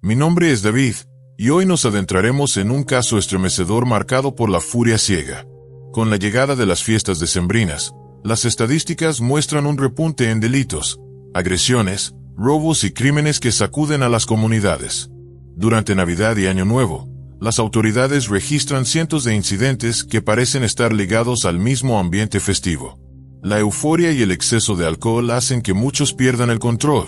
Mi nombre es David, y hoy nos adentraremos en un caso estremecedor marcado por la furia ciega. Con la llegada de las fiestas decembrinas, las estadísticas muestran un repunte en delitos, agresiones, robos y crímenes que sacuden a las comunidades. Durante Navidad y Año Nuevo, las autoridades registran cientos de incidentes que parecen estar ligados al mismo ambiente festivo. La euforia y el exceso de alcohol hacen que muchos pierdan el control.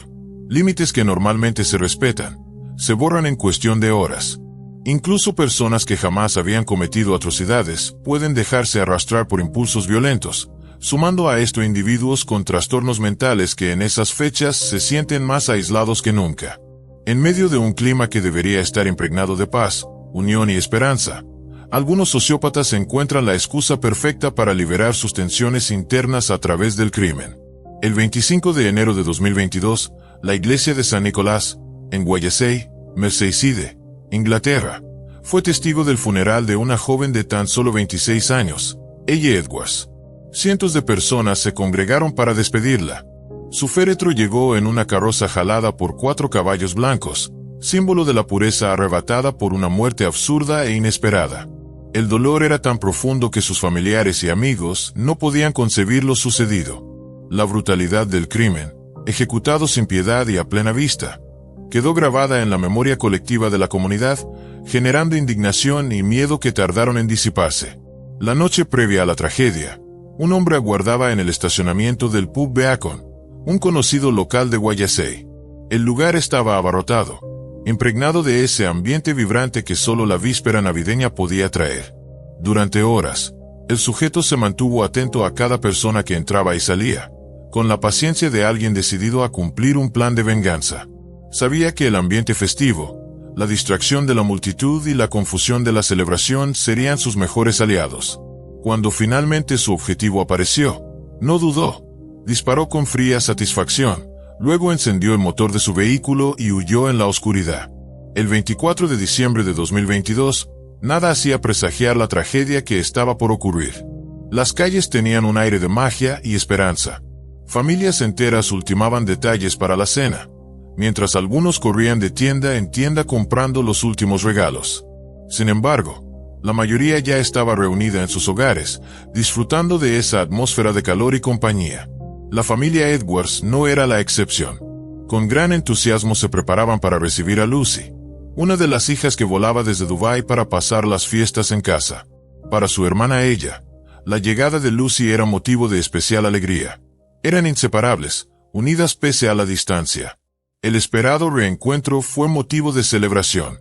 Límites que normalmente se respetan se borran en cuestión de horas. Incluso personas que jamás habían cometido atrocidades pueden dejarse arrastrar por impulsos violentos, sumando a esto individuos con trastornos mentales que en esas fechas se sienten más aislados que nunca. En medio de un clima que debería estar impregnado de paz, unión y esperanza, algunos sociópatas encuentran la excusa perfecta para liberar sus tensiones internas a través del crimen. El 25 de enero de 2022, la iglesia de San Nicolás, en Wallasey, Merseyside, Inglaterra, fue testigo del funeral de una joven de tan solo 26 años, Ella Edwards. Cientos de personas se congregaron para despedirla. Su féretro llegó en una carroza jalada por 4 caballos blancos, símbolo de la pureza arrebatada por una muerte absurda e inesperada. El dolor era tan profundo que sus familiares y amigos no podían concebir lo sucedido. La brutalidad del crimen, ejecutado sin piedad y a plena vista, quedó grabada en la memoria colectiva de la comunidad, generando indignación y miedo que tardaron en disiparse. La noche previa a la tragedia, un hombre aguardaba en el estacionamiento del pub Beacon, un conocido local de Wallasey. El lugar estaba abarrotado, impregnado de ese ambiente vibrante que solo la víspera navideña podía traer. Durante horas, el sujeto se mantuvo atento a cada persona que entraba y salía, con la paciencia de alguien decidido a cumplir un plan de venganza. Sabía que el ambiente festivo, la distracción de la multitud y la confusión de la celebración serían sus mejores aliados. Cuando finalmente su objetivo apareció, no dudó. Disparó con fría satisfacción, luego encendió el motor de su vehículo y huyó en la oscuridad. El 24 de diciembre de 2022, nada hacía presagiar la tragedia que estaba por ocurrir. Las calles tenían un aire de magia y esperanza. Familias enteras ultimaban detalles para la cena, mientras algunos corrían de tienda en tienda comprando los últimos regalos. Sin embargo, la mayoría ya estaba reunida en sus hogares, disfrutando de esa atmósfera de calor y compañía. La familia Edwards no era la excepción. Con gran entusiasmo se preparaban para recibir a Lucy, una de las hijas que volaba desde Dubái para pasar las fiestas en casa. Para su hermana ella, la llegada de Lucy era motivo de especial alegría. Eran inseparables, unidas pese a la distancia. El esperado reencuentro fue motivo de celebración.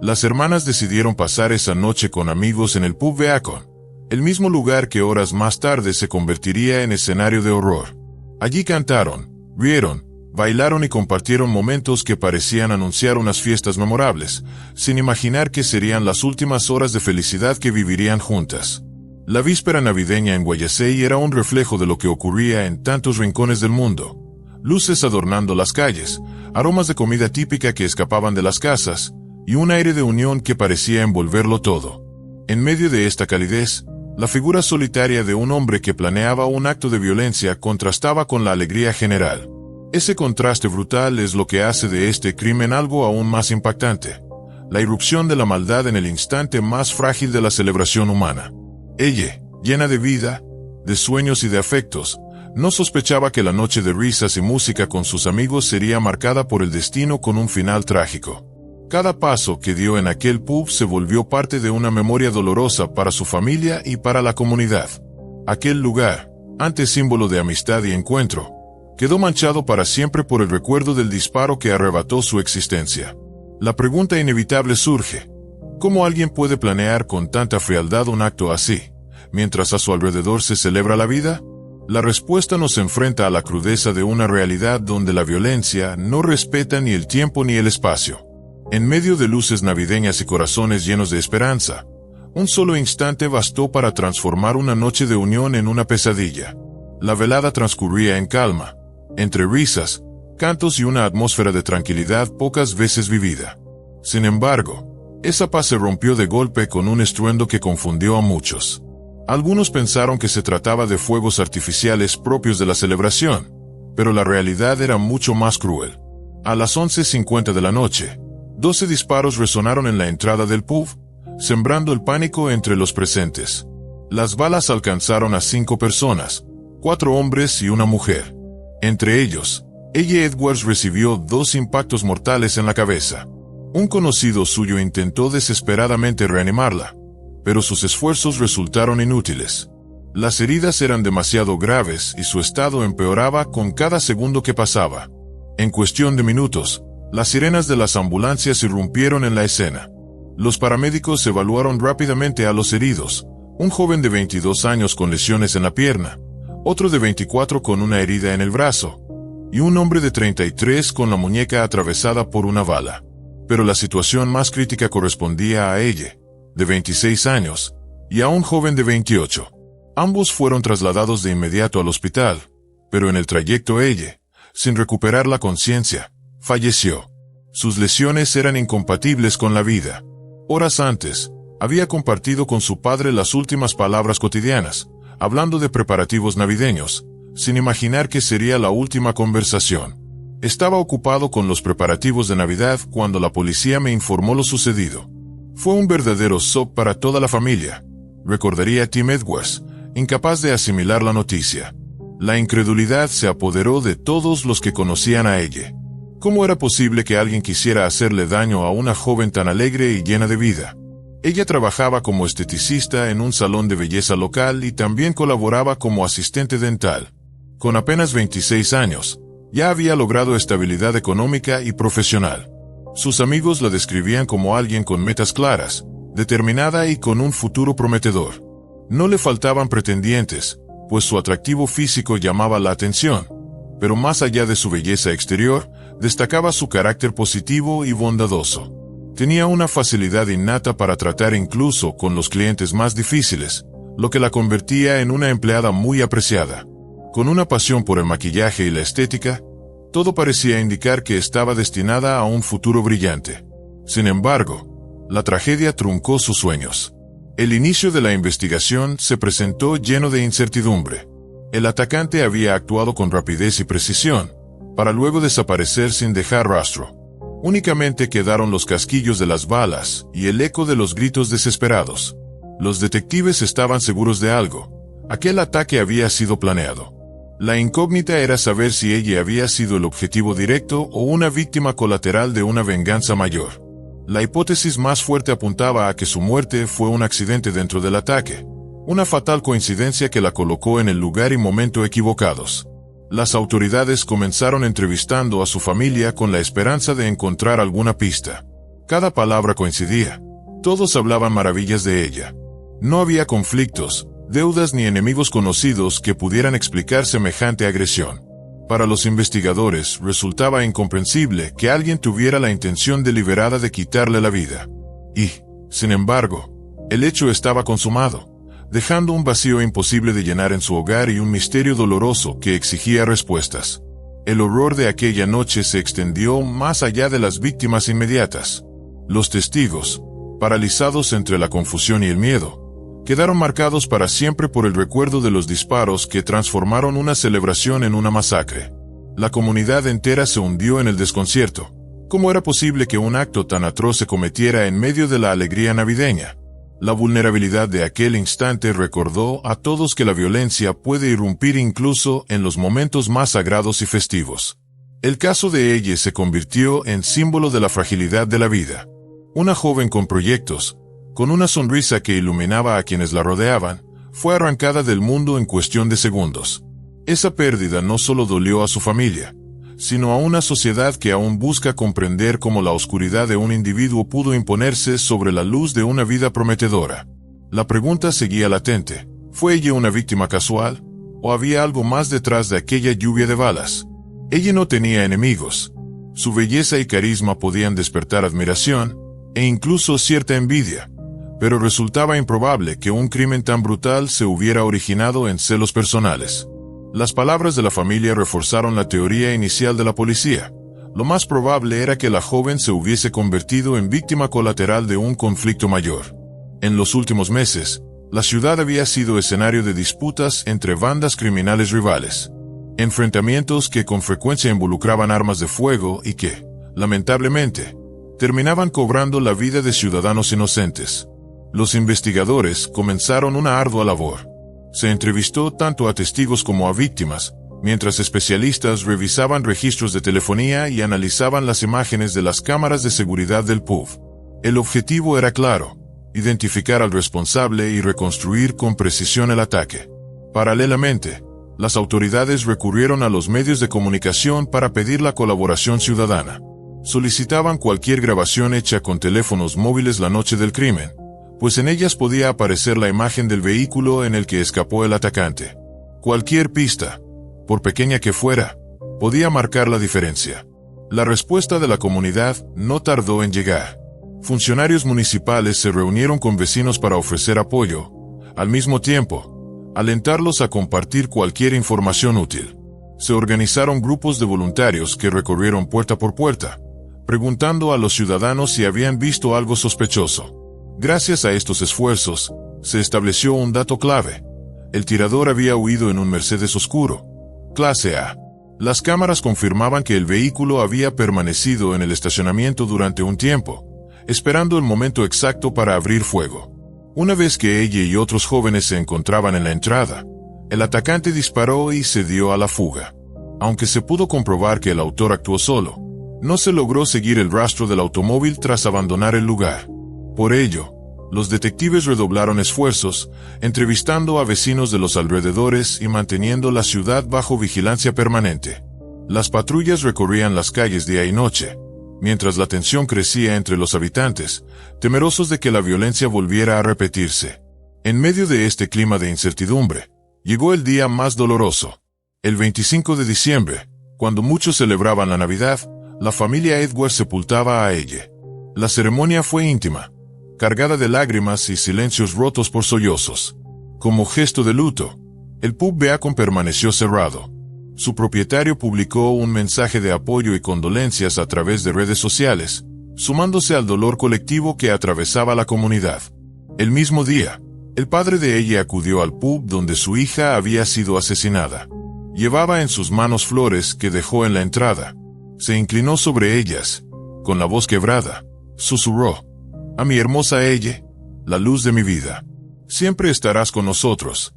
Las hermanas decidieron pasar esa noche con amigos en el pub Beacon, el mismo lugar que horas más tarde se convertiría en escenario de horror. Allí cantaron, rieron, bailaron y compartieron momentos que parecían anunciar unas fiestas memorables, sin imaginar que serían las últimas horas de felicidad que vivirían juntas. La víspera navideña en Wallasey era un reflejo de lo que ocurría en tantos rincones del mundo. Luces adornando las calles, aromas de comida típica que escapaban de las casas, y un aire de unión que parecía envolverlo todo. En medio de esta calidez, la figura solitaria de un hombre que planeaba un acto de violencia contrastaba con la alegría general. Ese contraste brutal es lo que hace de este crimen algo aún más impactante. La irrupción de la maldad en el instante más frágil de la celebración humana. Ella, llena de vida, de sueños y de afectos, no sospechaba que la noche de risas y música con sus amigos sería marcada por el destino con un final trágico. Cada paso que dio en aquel pub se volvió parte de una memoria dolorosa para su familia y para la comunidad. Aquel lugar, antes símbolo de amistad y encuentro, quedó manchado para siempre por el recuerdo del disparo que arrebató su existencia. La pregunta inevitable surge: ¿cómo alguien puede planear con tanta frialdad un acto así, mientras a su alrededor se celebra la vida? La respuesta nos enfrenta a la crudeza de una realidad donde la violencia no respeta ni el tiempo ni el espacio. En medio de luces navideñas y corazones llenos de esperanza, un solo instante bastó para transformar una noche de unión en una pesadilla. La velada transcurría en calma, entre risas, cantos y una atmósfera de tranquilidad pocas veces vivida. Sin embargo, esa paz se rompió de golpe con un estruendo que confundió a muchos. Algunos pensaron que se trataba de fuegos artificiales propios de la celebración, pero la realidad era mucho más cruel. A las 11:50 de la noche, 12 disparos resonaron en la entrada del pub, sembrando el pánico entre los presentes. Las balas alcanzaron a 5 personas, 4 hombres y una mujer. Entre ellos, ella Edwards recibió 2 impactos mortales en la cabeza. Un conocido suyo intentó desesperadamente reanimarla, pero sus esfuerzos resultaron inútiles. Las heridas eran demasiado graves y su estado empeoraba con cada segundo que pasaba. En cuestión de minutos, las sirenas de las ambulancias irrumpieron en la escena. Los paramédicos evaluaron rápidamente a los heridos, un joven de 22 años con lesiones en la pierna, otro de 24 con una herida en el brazo, y un hombre de 33 con la muñeca atravesada por una bala. Pero la situación más crítica correspondía a ella, de 26 años, y a un joven de 28. Ambos fueron trasladados de inmediato al hospital, pero en el trayecto ella, sin recuperar la conciencia, falleció. Sus lesiones eran incompatibles con la vida. Horas antes, había compartido con su padre las últimas palabras cotidianas, hablando de preparativos navideños, sin imaginar que sería la última conversación. Estaba ocupado con los preparativos de Navidad cuando la policía me informó lo sucedido. Fue un verdadero shock para toda la familia, recordaría Tim Edwards, incapaz de asimilar la noticia. La incredulidad se apoderó de todos los que conocían a ella. ¿Cómo era posible que alguien quisiera hacerle daño a una joven tan alegre y llena de vida? Ella trabajaba como esteticista en un salón de belleza local y también colaboraba como asistente dental. Con apenas 26 años, ya había logrado estabilidad económica y profesional. Sus amigos la describían como alguien con metas claras, determinada y con un futuro prometedor. No le faltaban pretendientes, pues su atractivo físico llamaba la atención, pero más allá de su belleza exterior, destacaba su carácter positivo y bondadoso. Tenía una facilidad innata para tratar incluso con los clientes más difíciles, lo que la convertía en una empleada muy apreciada. Con una pasión por el maquillaje y la estética, todo parecía indicar que estaba destinada a un futuro brillante. Sin embargo, la tragedia truncó sus sueños. El inicio de la investigación se presentó lleno de incertidumbre. El atacante había actuado con rapidez y precisión, para luego desaparecer sin dejar rastro. Únicamente quedaron los casquillos de las balas y el eco de los gritos desesperados. Los detectives estaban seguros de algo. Aquel ataque había sido planeado. La incógnita era saber si ella había sido el objetivo directo o una víctima colateral de una venganza mayor. La hipótesis más fuerte apuntaba a que su muerte fue un accidente dentro del ataque, una fatal coincidencia que la colocó en el lugar y momento equivocados. Las autoridades comenzaron entrevistando a su familia con la esperanza de encontrar alguna pista. Cada palabra coincidía. Todos hablaban maravillas de ella. No había conflictos, deudas ni enemigos conocidos que pudieran explicar semejante agresión. Para los investigadores resultaba incomprensible que alguien tuviera la intención deliberada de quitarle la vida. Y, sin embargo, el hecho estaba consumado, dejando un vacío imposible de llenar en su hogar y un misterio doloroso que exigía respuestas. El horror de aquella noche se extendió más allá de las víctimas inmediatas. Los testigos, paralizados entre la confusión y el miedo, quedaron marcados para siempre por el recuerdo de los disparos que transformaron una celebración en una masacre. La comunidad entera se hundió en el desconcierto. ¿Cómo era posible que un acto tan atroz se cometiera en medio de la alegría navideña? La vulnerabilidad de aquel instante recordó a todos que la violencia puede irrumpir incluso en los momentos más sagrados y festivos. El caso de ella se convirtió en símbolo de la fragilidad de la vida. Una joven con proyectos, con una sonrisa que iluminaba a quienes la rodeaban, fue arrancada del mundo en cuestión de segundos. Esa pérdida no solo dolió a su familia, sino a una sociedad que aún busca comprender cómo la oscuridad de un individuo pudo imponerse sobre la luz de una vida prometedora. La pregunta seguía latente: ¿fue ella una víctima casual? ¿O había algo más detrás de aquella lluvia de balas? Ella no tenía enemigos. Su belleza y carisma podían despertar admiración, e incluso cierta envidia, pero resultaba improbable que un crimen tan brutal se hubiera originado en celos personales. Las palabras de la familia reforzaron la teoría inicial de la policía. Lo más probable era que la joven se hubiese convertido en víctima colateral de un conflicto mayor. En los últimos meses, la ciudad había sido escenario de disputas entre bandas criminales rivales. Enfrentamientos que con frecuencia involucraban armas de fuego y que, lamentablemente, terminaban cobrando la vida de ciudadanos inocentes. Los investigadores comenzaron una ardua labor. Se entrevistó tanto a testigos como a víctimas, mientras especialistas revisaban registros de telefonía y analizaban las imágenes de las cámaras de seguridad del pub. El objetivo era claro: identificar al responsable y reconstruir con precisión el ataque. Paralelamente, las autoridades recurrieron a los medios de comunicación para pedir la colaboración ciudadana. Solicitaban cualquier grabación hecha con teléfonos móviles la noche del crimen, pues en ellas podía aparecer la imagen del vehículo en el que escapó el atacante. Cualquier pista, por pequeña que fuera, podía marcar la diferencia. La respuesta de la comunidad no tardó en llegar. Funcionarios municipales se reunieron con vecinos para ofrecer apoyo, al mismo tiempo, alentarlos a compartir cualquier información útil. Se organizaron grupos de voluntarios que recorrieron puerta por puerta, preguntando a los ciudadanos si habían visto algo sospechoso. Gracias a estos esfuerzos, se estableció un dato clave: el tirador había huido en un Mercedes oscuro, clase A. Las cámaras confirmaban que el vehículo había permanecido en el estacionamiento durante un tiempo, esperando el momento exacto para abrir fuego. Una vez que ella y otros jóvenes se encontraban en la entrada, el atacante disparó y se dio a la fuga. Aunque se pudo comprobar que el autor actuó solo, no se logró seguir el rastro del automóvil tras abandonar el lugar. Por ello, los detectives redoblaron esfuerzos, entrevistando a vecinos de los alrededores y manteniendo la ciudad bajo vigilancia permanente. Las patrullas recorrían las calles día y noche, mientras la tensión crecía entre los habitantes, temerosos de que la violencia volviera a repetirse. En medio de este clima de incertidumbre, llegó el día más doloroso. El 25 de diciembre, cuando muchos celebraban la Navidad, la familia Edwards sepultaba a ella. La ceremonia fue íntima, cargada de lágrimas y silencios rotos por sollozos. Como gesto de luto, el pub Beacon permaneció cerrado. Su propietario publicó un mensaje de apoyo y condolencias a través de redes sociales, sumándose al dolor colectivo que atravesaba la comunidad. El mismo día, el padre de ella acudió al pub donde su hija había sido asesinada. Llevaba en sus manos flores que dejó en la entrada. Se inclinó sobre ellas, con la voz quebrada, susurró: «A mi hermosa ella, la luz de mi vida. Siempre estarás con nosotros».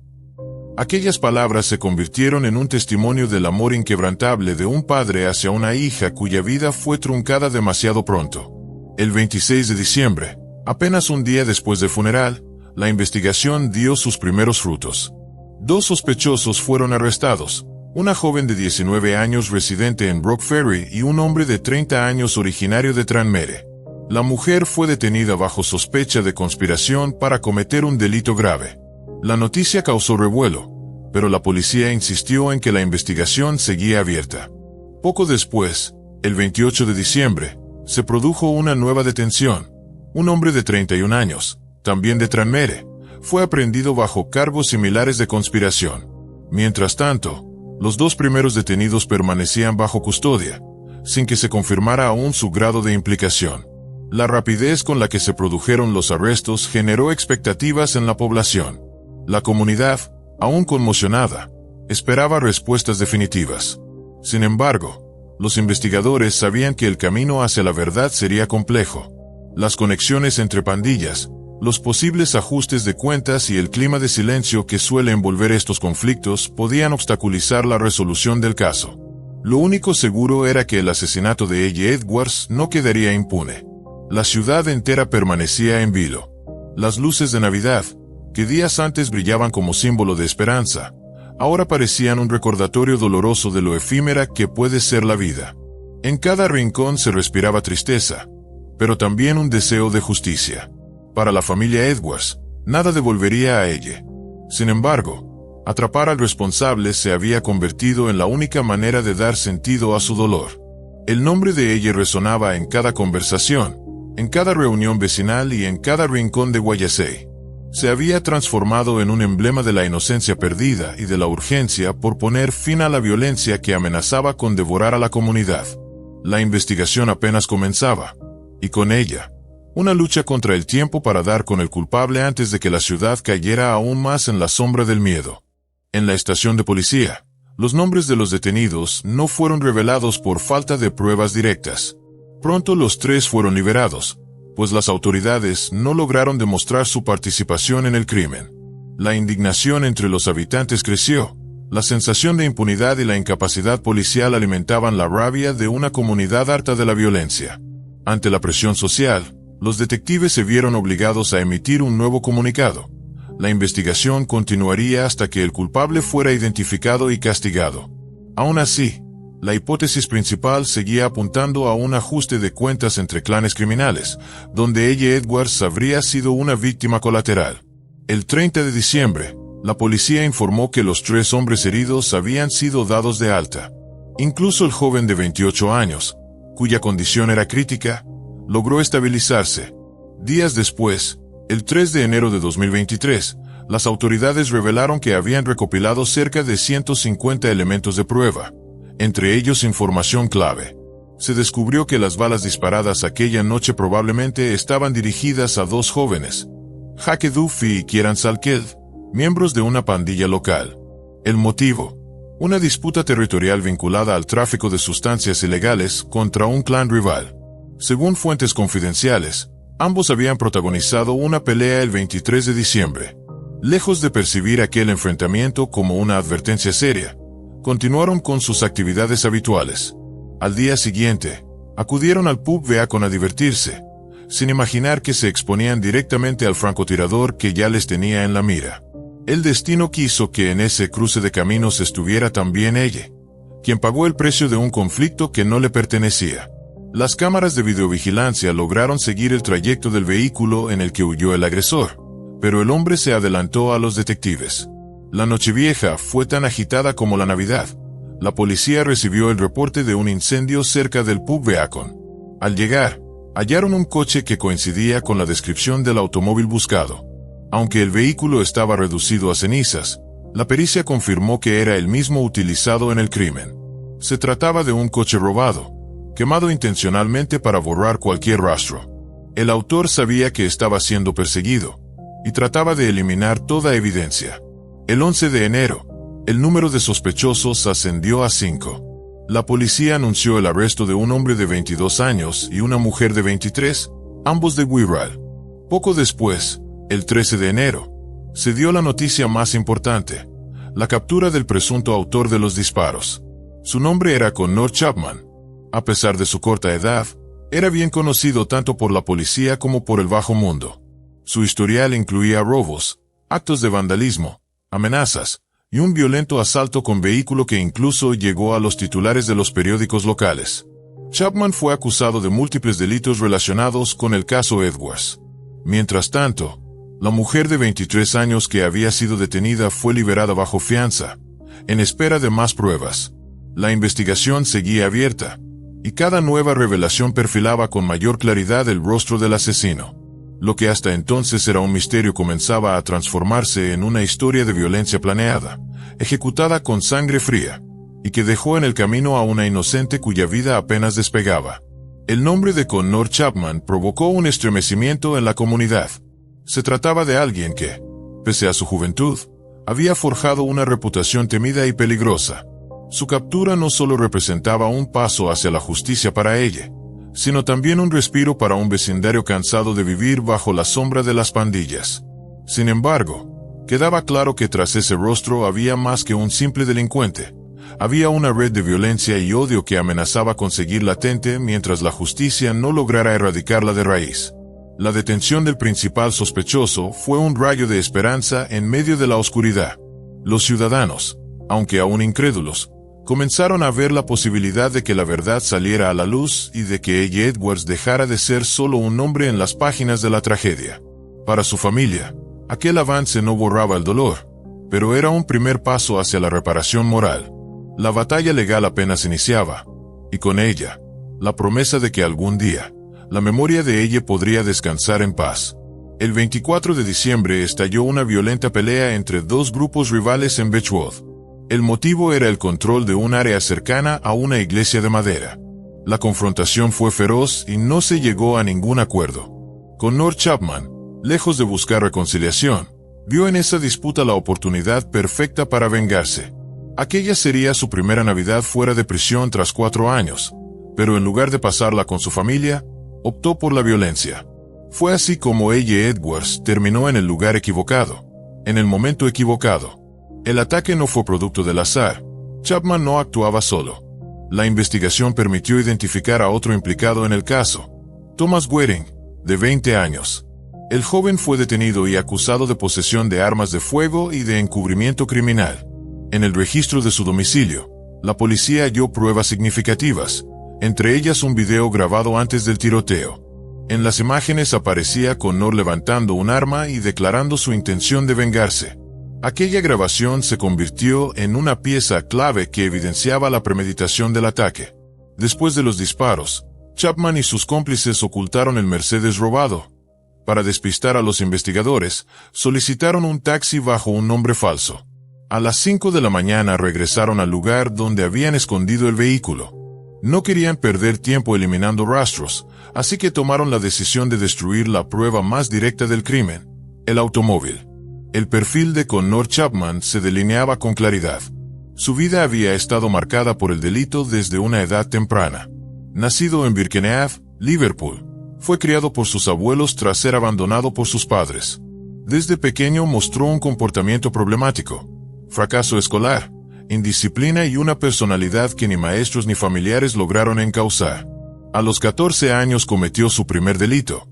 Aquellas palabras se convirtieron en un testimonio del amor inquebrantable de un padre hacia una hija cuya vida fue truncada demasiado pronto. El 26 de diciembre, apenas un día después del funeral, la investigación dio sus primeros frutos. 2 sospechosos fueron arrestados: una joven de 19 años residente en Brook Ferry y un hombre de 30 años originario de Tranmere. La mujer fue detenida bajo sospecha de conspiración para cometer un delito grave. La noticia causó revuelo, pero la policía insistió en que la investigación seguía abierta. Poco después, el 28 de diciembre, se produjo una nueva detención. Un hombre de 31 años, también de Tranmere, fue aprehendido bajo cargos similares de conspiración. Mientras tanto, los 2 primeros detenidos permanecían bajo custodia, sin que se confirmara aún su grado de implicación. La rapidez con la que se produjeron los arrestos generó expectativas en la población. La comunidad, aún conmocionada, esperaba respuestas definitivas. Sin embargo, los investigadores sabían que el camino hacia la verdad sería complejo. Las conexiones entre pandillas, los posibles ajustes de cuentas y el clima de silencio que suele envolver estos conflictos podían obstaculizar la resolución del caso. Lo único seguro era que el asesinato de ella Edwards no quedaría impune. La ciudad entera permanecía en vilo. Las luces de Navidad, que días antes brillaban como símbolo de esperanza, ahora parecían un recordatorio doloroso de lo efímera que puede ser la vida. En cada rincón se respiraba tristeza, pero también un deseo de justicia. Para la familia Edwards, nada devolvería a ella. Sin embargo, atrapar al responsable se había convertido en la única manera de dar sentido a su dolor. El nombre de ella resonaba en cada conversación, en cada reunión vecinal y en cada rincón de Guayasey. Se había transformado en un emblema de la inocencia perdida y de la urgencia por poner fin a la violencia que amenazaba con devorar a la comunidad. La investigación apenas comenzaba, y con ella, una lucha contra el tiempo para dar con el culpable antes de que la ciudad cayera aún más en la sombra del miedo. En la estación de policía, los nombres de los detenidos no fueron revelados por falta de pruebas directas. Pronto los tres fueron liberados, pues las autoridades no lograron demostrar su participación en el crimen. La indignación entre los habitantes creció. La sensación de impunidad y la incapacidad policial alimentaban la rabia de una comunidad harta de la violencia. Ante la presión social, los detectives se vieron obligados a emitir un nuevo comunicado. La investigación continuaría hasta que el culpable fuera identificado y castigado. Aún así, la hipótesis principal seguía apuntando a un ajuste de cuentas entre clanes criminales, donde ella Edwards habría sido una víctima colateral. El 30 de diciembre, la policía informó que los 3 hombres heridos habían sido dados de alta. Incluso el joven de 28 años, cuya condición era crítica, logró estabilizarse. Días después, el 3 de enero de 2023, las autoridades revelaron que habían recopilado cerca de 150 elementos de prueba, entre ellos información clave. Se descubrió que las balas disparadas aquella noche probablemente estaban dirigidas a 2 jóvenes, Hake Duffy y Kieran Salkeld, miembros de una pandilla local. El motivo: una disputa territorial vinculada al tráfico de sustancias ilegales contra un clan rival. Según fuentes confidenciales, ambos habían protagonizado una pelea el 23 de diciembre. Lejos de percibir aquel enfrentamiento como una advertencia seria, continuaron con sus actividades habituales. Al día siguiente, acudieron al pub Beacon a divertirse, sin imaginar que se exponían directamente al francotirador que ya les tenía en la mira. El destino quiso que en ese cruce de caminos estuviera también ella, quien pagó el precio de un conflicto que no le pertenecía. Las cámaras de videovigilancia lograron seguir el trayecto del vehículo en el que huyó el agresor, pero el hombre se adelantó a los detectives. La Nochevieja fue tan agitada como la Navidad. La policía recibió el reporte de un incendio cerca del pub Beacon. Al llegar, hallaron un coche que coincidía con la descripción del automóvil buscado. Aunque el vehículo estaba reducido a cenizas, la pericia confirmó que era el mismo utilizado en el crimen. Se trataba de un coche robado, quemado intencionalmente para borrar cualquier rastro. El autor sabía que estaba siendo perseguido, y trataba de eliminar toda evidencia. El 11 de enero, el número de sospechosos ascendió a 5. La policía anunció el arresto de un hombre de 22 años y una mujer de 23, ambos de Wirral. Poco después, el 13 de enero, se dio la noticia más importante: la captura del presunto autor de los disparos. Su nombre era Connor Chapman. A pesar de su corta edad, era bien conocido tanto por la policía como por el bajo mundo. Su historial incluía robos, actos de vandalismo, amenazas y un violento asalto con vehículo que incluso llegó a los titulares de los periódicos locales. Chapman fue acusado de múltiples delitos relacionados con el caso Edwards. Mientras tanto, la mujer de 23 años que había sido detenida fue liberada bajo fianza, en espera de más pruebas. La investigación seguía abierta, y cada nueva revelación perfilaba con mayor claridad el rostro del asesino. Lo que hasta entonces era un misterio comenzaba a transformarse en una historia de violencia planeada, ejecutada con sangre fría, y que dejó en el camino a una inocente cuya vida apenas despegaba. El nombre de Connor Chapman provocó un estremecimiento en la comunidad. Se trataba de alguien que, pese a su juventud, había forjado una reputación temida y peligrosa. Su captura no solo representaba un paso hacia la justicia para ella, sino también un respiro para un vecindario cansado de vivir bajo la sombra de las pandillas. Sin embargo, quedaba claro que tras ese rostro había más que un simple delincuente. Había una red de violencia y odio que amenazaba con seguir latente mientras la justicia no lograra erradicarla de raíz. La detención del principal sospechoso fue un rayo de esperanza en medio de la oscuridad. Los ciudadanos, aunque aún incrédulos, comenzaron a ver la posibilidad de que la verdad saliera a la luz y de que ella Edwards dejara de ser solo un nombre en las páginas de la tragedia. Para su familia, aquel avance no borraba el dolor, pero era un primer paso hacia la reparación moral. La batalla legal apenas iniciaba, y con ella, la promesa de que algún día, la memoria de ella podría descansar en paz. El 24 de diciembre estalló una violenta pelea entre 2 grupos rivales en Beechwood. El motivo era el control de un área cercana a una iglesia de madera. La confrontación fue feroz y no se llegó a ningún acuerdo. Connor Chapman, lejos de buscar reconciliación, vio en esa disputa la oportunidad perfecta para vengarse. Aquella sería su primera Navidad fuera de prisión tras 4 años, pero en lugar de pasarla con su familia, optó por la violencia. Fue así como A.J. Edwards terminó en el lugar equivocado, en el momento equivocado. El ataque no fue producto del azar. Chapman no actuaba solo. La investigación permitió identificar a otro implicado en el caso, Thomas Waring, de 20 años. El joven fue detenido y acusado de posesión de armas de fuego y de encubrimiento criminal. En el registro de su domicilio, la policía halló pruebas significativas, entre ellas un video grabado antes del tiroteo. En las imágenes aparecía Connor levantando un arma y declarando su intención de vengarse. Aquella grabación se convirtió en una pieza clave que evidenciaba la premeditación del ataque. Después de los disparos, Chapman y sus cómplices ocultaron el Mercedes robado. Para despistar a los investigadores, solicitaron un taxi bajo un nombre falso. A las 5 de la mañana regresaron al lugar donde habían escondido el vehículo. No querían perder tiempo eliminando rastros, así que tomaron la decisión de destruir la prueba más directa del crimen, el automóvil. El perfil de Connor Chapman se delineaba con claridad. Su vida había estado marcada por el delito desde una edad temprana. Nacido en Birkenhead, Liverpool, fue criado por sus abuelos tras ser abandonado por sus padres. Desde pequeño mostró un comportamiento problemático, fracaso escolar, indisciplina y una personalidad que ni maestros ni familiares lograron encauzar. A los 14 años cometió su primer delito,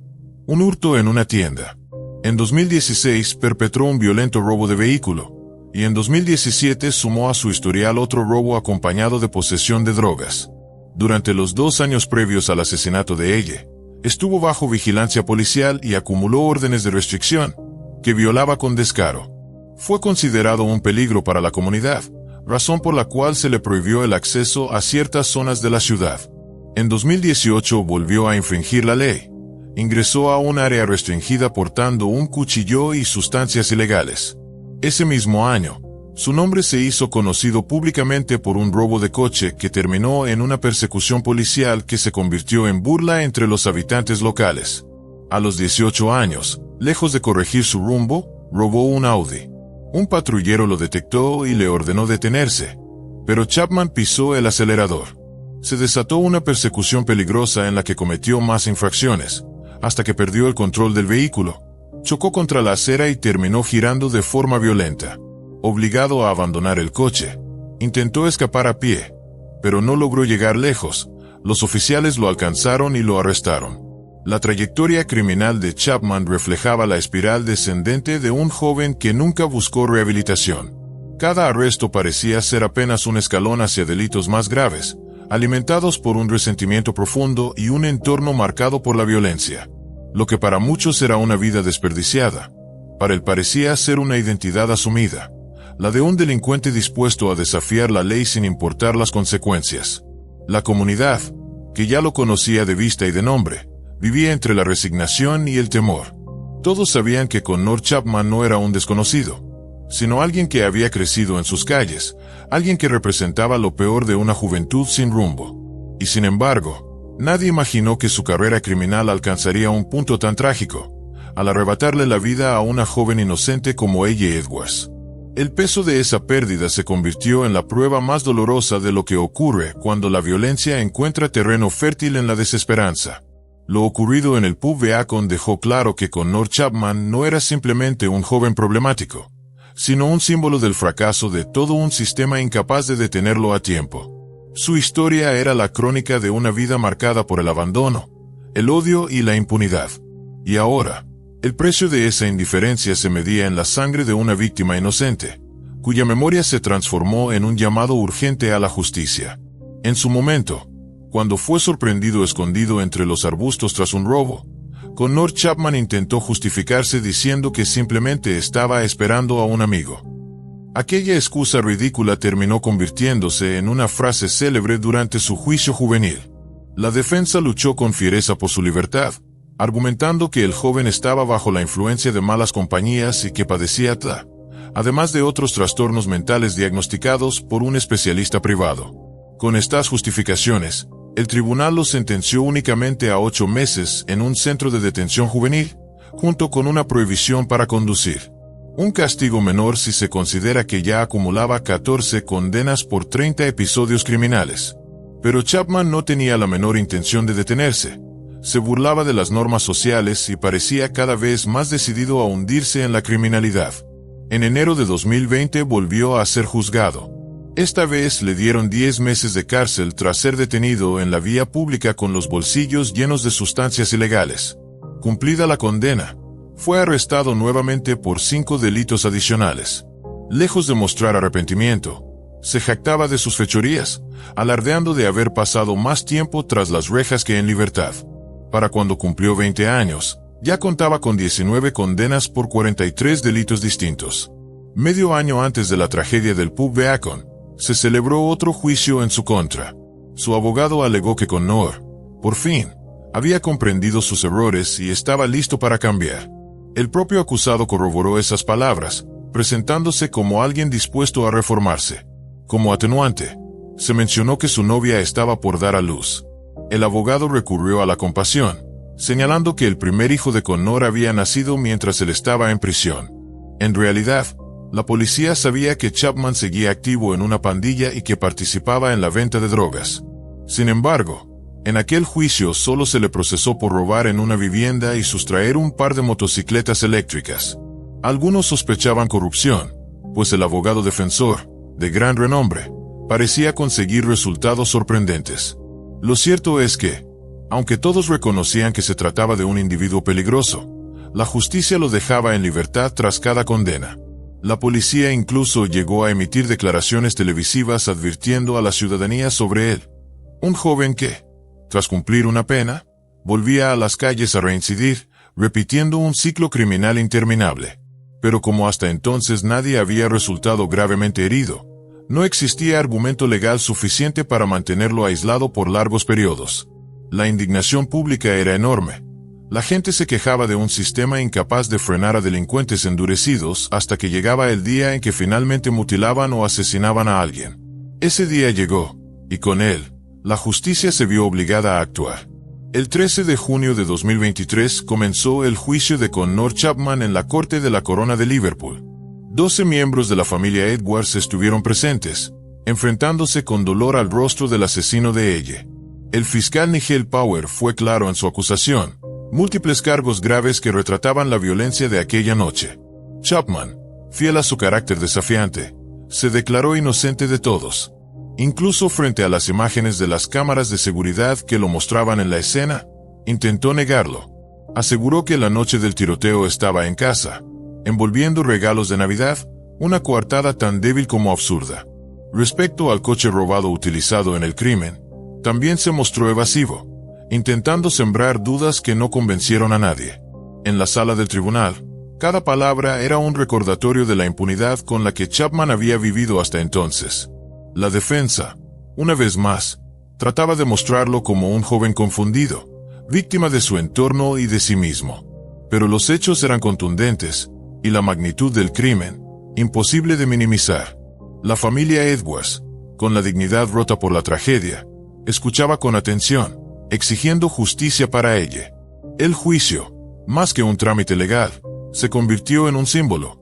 un hurto en una tienda. En 2016 perpetró un violento robo de vehículo, y en 2017 sumó a su historial otro robo acompañado de posesión de drogas. Durante los 2 años previos al asesinato de ella, estuvo bajo vigilancia policial y acumuló órdenes de restricción, que violaba con descaro. Fue considerado un peligro para la comunidad, razón por la cual se le prohibió el acceso a ciertas zonas de la ciudad. En 2018 volvió a infringir la ley. Ingresó a un área restringida portando un cuchillo y sustancias ilegales. Ese mismo año, su nombre se hizo conocido públicamente por un robo de coche que terminó en una persecución policial que se convirtió en burla entre los habitantes locales. A los 18 años, lejos de corregir su rumbo, robó un Audi. Un patrullero lo detectó y le ordenó detenerse, pero Chapman pisó el acelerador. Se desató una persecución peligrosa en la que cometió más infracciones, hasta que perdió el control del vehículo, chocó contra la acera y terminó girando de forma violenta. Obligado a abandonar el coche, intentó escapar a pie, pero no logró llegar lejos. Los oficiales lo alcanzaron y lo arrestaron. La trayectoria criminal de Chapman reflejaba la espiral descendente de un joven que nunca buscó rehabilitación. Cada arresto parecía ser apenas un escalón hacia delitos más graves, alimentados por un resentimiento profundo y un entorno marcado por la violencia. Lo que para muchos era una vida desperdiciada, para él parecía ser una identidad asumida, la de un delincuente dispuesto a desafiar la ley sin importar las consecuencias. La comunidad, que ya lo conocía de vista y de nombre, vivía entre la resignación y el temor. Todos sabían que Connor Chapman no era un desconocido, sino alguien que había crecido en sus calles, alguien que representaba lo peor de una juventud sin rumbo. Y sin embargo, nadie imaginó que su carrera criminal alcanzaría un punto tan trágico, al arrebatarle la vida a una joven inocente como A.J. Edwards. El peso de esa pérdida se convirtió en la prueba más dolorosa de lo que ocurre cuando la violencia encuentra terreno fértil en la desesperanza. Lo ocurrido en el pub Beacon dejó claro que Connor Chapman no era simplemente un joven problemático, sino un símbolo del fracaso de todo un sistema incapaz de detenerlo a tiempo. Su historia era la crónica de una vida marcada por el abandono, el odio y la impunidad. Y ahora, el precio de esa indiferencia se medía en la sangre de una víctima inocente, cuya memoria se transformó en un llamado urgente a la justicia. En su momento, cuando fue sorprendido escondido entre los arbustos tras un robo, Connor Chapman intentó justificarse diciendo que simplemente estaba esperando a un amigo. Aquella excusa ridícula terminó convirtiéndose en una frase célebre durante su juicio juvenil. La defensa luchó con fiereza por su libertad, argumentando que el joven estaba bajo la influencia de malas compañías y que padecía TDA, además de otros trastornos mentales diagnosticados por un especialista privado. Con estas justificaciones, el tribunal lo sentenció únicamente a 8 meses en un centro de detención juvenil, junto con una prohibición para conducir. Un castigo menor si se considera que ya acumulaba 14 condenas por 30 episodios criminales. Pero Chapman no tenía la menor intención de detenerse. Se burlaba de las normas sociales y parecía cada vez más decidido a hundirse en la criminalidad. En enero de 2020 volvió a ser juzgado. Esta vez le dieron 10 meses de cárcel tras ser detenido en la vía pública con los bolsillos llenos de sustancias ilegales. Cumplida la condena, fue arrestado nuevamente por 5 delitos adicionales. Lejos de mostrar arrepentimiento, se jactaba de sus fechorías, alardeando de haber pasado más tiempo tras las rejas que en libertad. Para cuando cumplió 20 años, ya contaba con 19 condenas por 43 delitos distintos. Medio año antes de la tragedia del pub Beacon, se celebró otro juicio en su contra. Su abogado alegó que Connor, por fin, había comprendido sus errores y estaba listo para cambiar. El propio acusado corroboró esas palabras, presentándose como alguien dispuesto a reformarse. Como atenuante, se mencionó que su novia estaba por dar a luz. El abogado recurrió a la compasión, señalando que el primer hijo de Connor había nacido mientras él estaba en prisión. En realidad, la policía sabía que Chapman seguía activo en una pandilla y que participaba en la venta de drogas. Sin embargo, en aquel juicio solo se le procesó por robar en una vivienda y sustraer un par de motocicletas eléctricas. Algunos sospechaban corrupción, pues el abogado defensor, de gran renombre, parecía conseguir resultados sorprendentes. Lo cierto es que, aunque todos reconocían que se trataba de un individuo peligroso, la justicia lo dejaba en libertad tras cada condena. La policía incluso llegó a emitir declaraciones televisivas advirtiendo a la ciudadanía sobre él. Un joven que, tras cumplir una pena, volvía a las calles a reincidir, repitiendo un ciclo criminal interminable. Pero como hasta entonces nadie había resultado gravemente herido, no existía argumento legal suficiente para mantenerlo aislado por largos periodos. La indignación pública era enorme. La gente se quejaba de un sistema incapaz de frenar a delincuentes endurecidos hasta que llegaba el día en que finalmente mutilaban o asesinaban a alguien. Ese día llegó, y con él, la justicia se vio obligada a actuar. El 13 de junio de 2023 comenzó el juicio de Connor Chapman en la Corte de la Corona de Liverpool. 12 miembros de la familia Edwards estuvieron presentes, enfrentándose con dolor al rostro del asesino de ella. El fiscal Nigel Power fue claro en su acusación: múltiples cargos graves que retrataban la violencia de aquella noche. Chapman, fiel a su carácter desafiante, se declaró inocente de todos. Incluso frente a las imágenes de las cámaras de seguridad que lo mostraban en la escena, intentó negarlo. Aseguró que la noche del tiroteo estaba en casa, envolviendo regalos de Navidad, una coartada tan débil como absurda. Respecto al coche robado utilizado en el crimen, también se mostró evasivo, intentando sembrar dudas que no convencieron a nadie. En la sala del tribunal, cada palabra era un recordatorio de la impunidad con la que Chapman había vivido hasta entonces. La defensa, una vez más, trataba de mostrarlo como un joven confundido, víctima de su entorno y de sí mismo. Pero los hechos eran contundentes, y la magnitud del crimen, imposible de minimizar. La familia Edwards, con la dignidad rota por la tragedia, escuchaba con atención, exigiendo justicia para ella. El juicio, más que un trámite legal, se convirtió en un símbolo.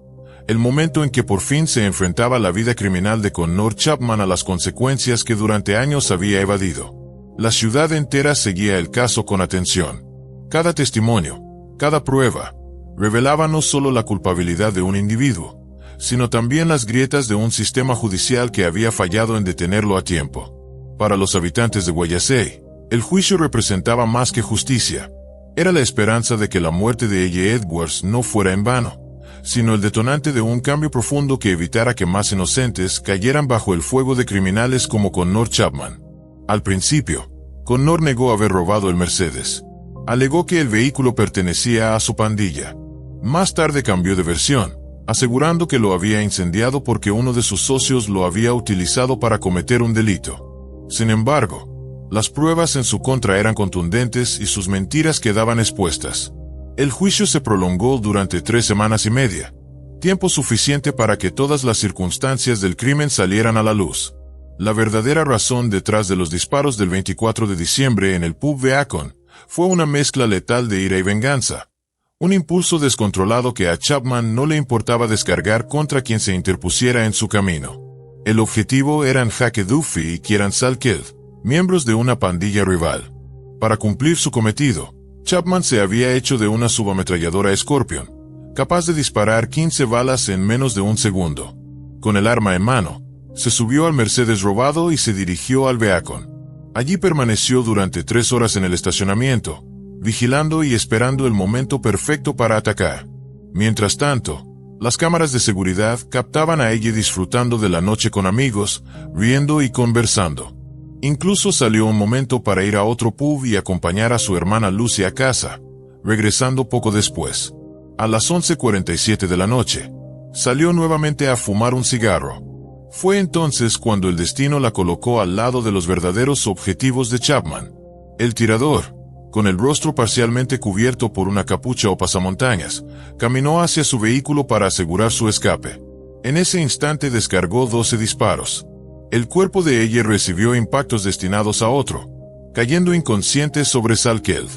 El momento en que por fin se enfrentaba la vida criminal de Connor Chapman a las consecuencias que durante años había evadido. La ciudad entera seguía el caso con atención. Cada testimonio, cada prueba, revelaba no solo la culpabilidad de un individuo, sino también las grietas de un sistema judicial que había fallado en detenerlo a tiempo. Para los habitantes de Guayasey, el juicio representaba más que justicia. Era la esperanza de que la muerte de ella Edwards no fuera en vano, sino el detonante de un cambio profundo que evitara que más inocentes cayeran bajo el fuego de criminales como Connor Chapman. Al principio, Connor negó haber robado el Mercedes. Alegó que el vehículo pertenecía a su pandilla. Más tarde cambió de versión, asegurando que lo había incendiado porque uno de sus socios lo había utilizado para cometer un delito. Sin embargo, las pruebas en su contra eran contundentes y sus mentiras quedaban expuestas. El juicio se prolongó durante 3 semanas y media, tiempo suficiente para que todas las circunstancias del crimen salieran a la luz. La verdadera razón detrás de los disparos del 24 de diciembre en el pub Beacon fue una mezcla letal de ira y venganza. Un impulso descontrolado que a Chapman no le importaba descargar contra quien se interpusiera en su camino. El objetivo eran Hake Duffy y Kieran Salkeld, miembros de una pandilla rival. Para cumplir su cometido, Chapman se había hecho de una subametralladora Scorpion, capaz de disparar 15 balas en menos de un segundo. Con el arma en mano, se subió al Mercedes robado y se dirigió al Beacon. Allí permaneció durante 3 horas en el estacionamiento, vigilando y esperando el momento perfecto para atacar. Mientras tanto, las cámaras de seguridad captaban a ella disfrutando de la noche con amigos, riendo y conversando. Incluso salió un momento para ir a otro pub y acompañar a su hermana Lucy a casa, regresando poco después. A las 11:47 de la noche, salió nuevamente a fumar un cigarro. Fue entonces cuando el destino la colocó al lado de los verdaderos objetivos de Chapman. El tirador, con el rostro parcialmente cubierto por una capucha o pasamontañas, caminó hacia su vehículo para asegurar su escape. En ese instante descargó 12 disparos. El cuerpo de ella recibió impactos destinados a otro, cayendo inconsciente sobre Salkeld.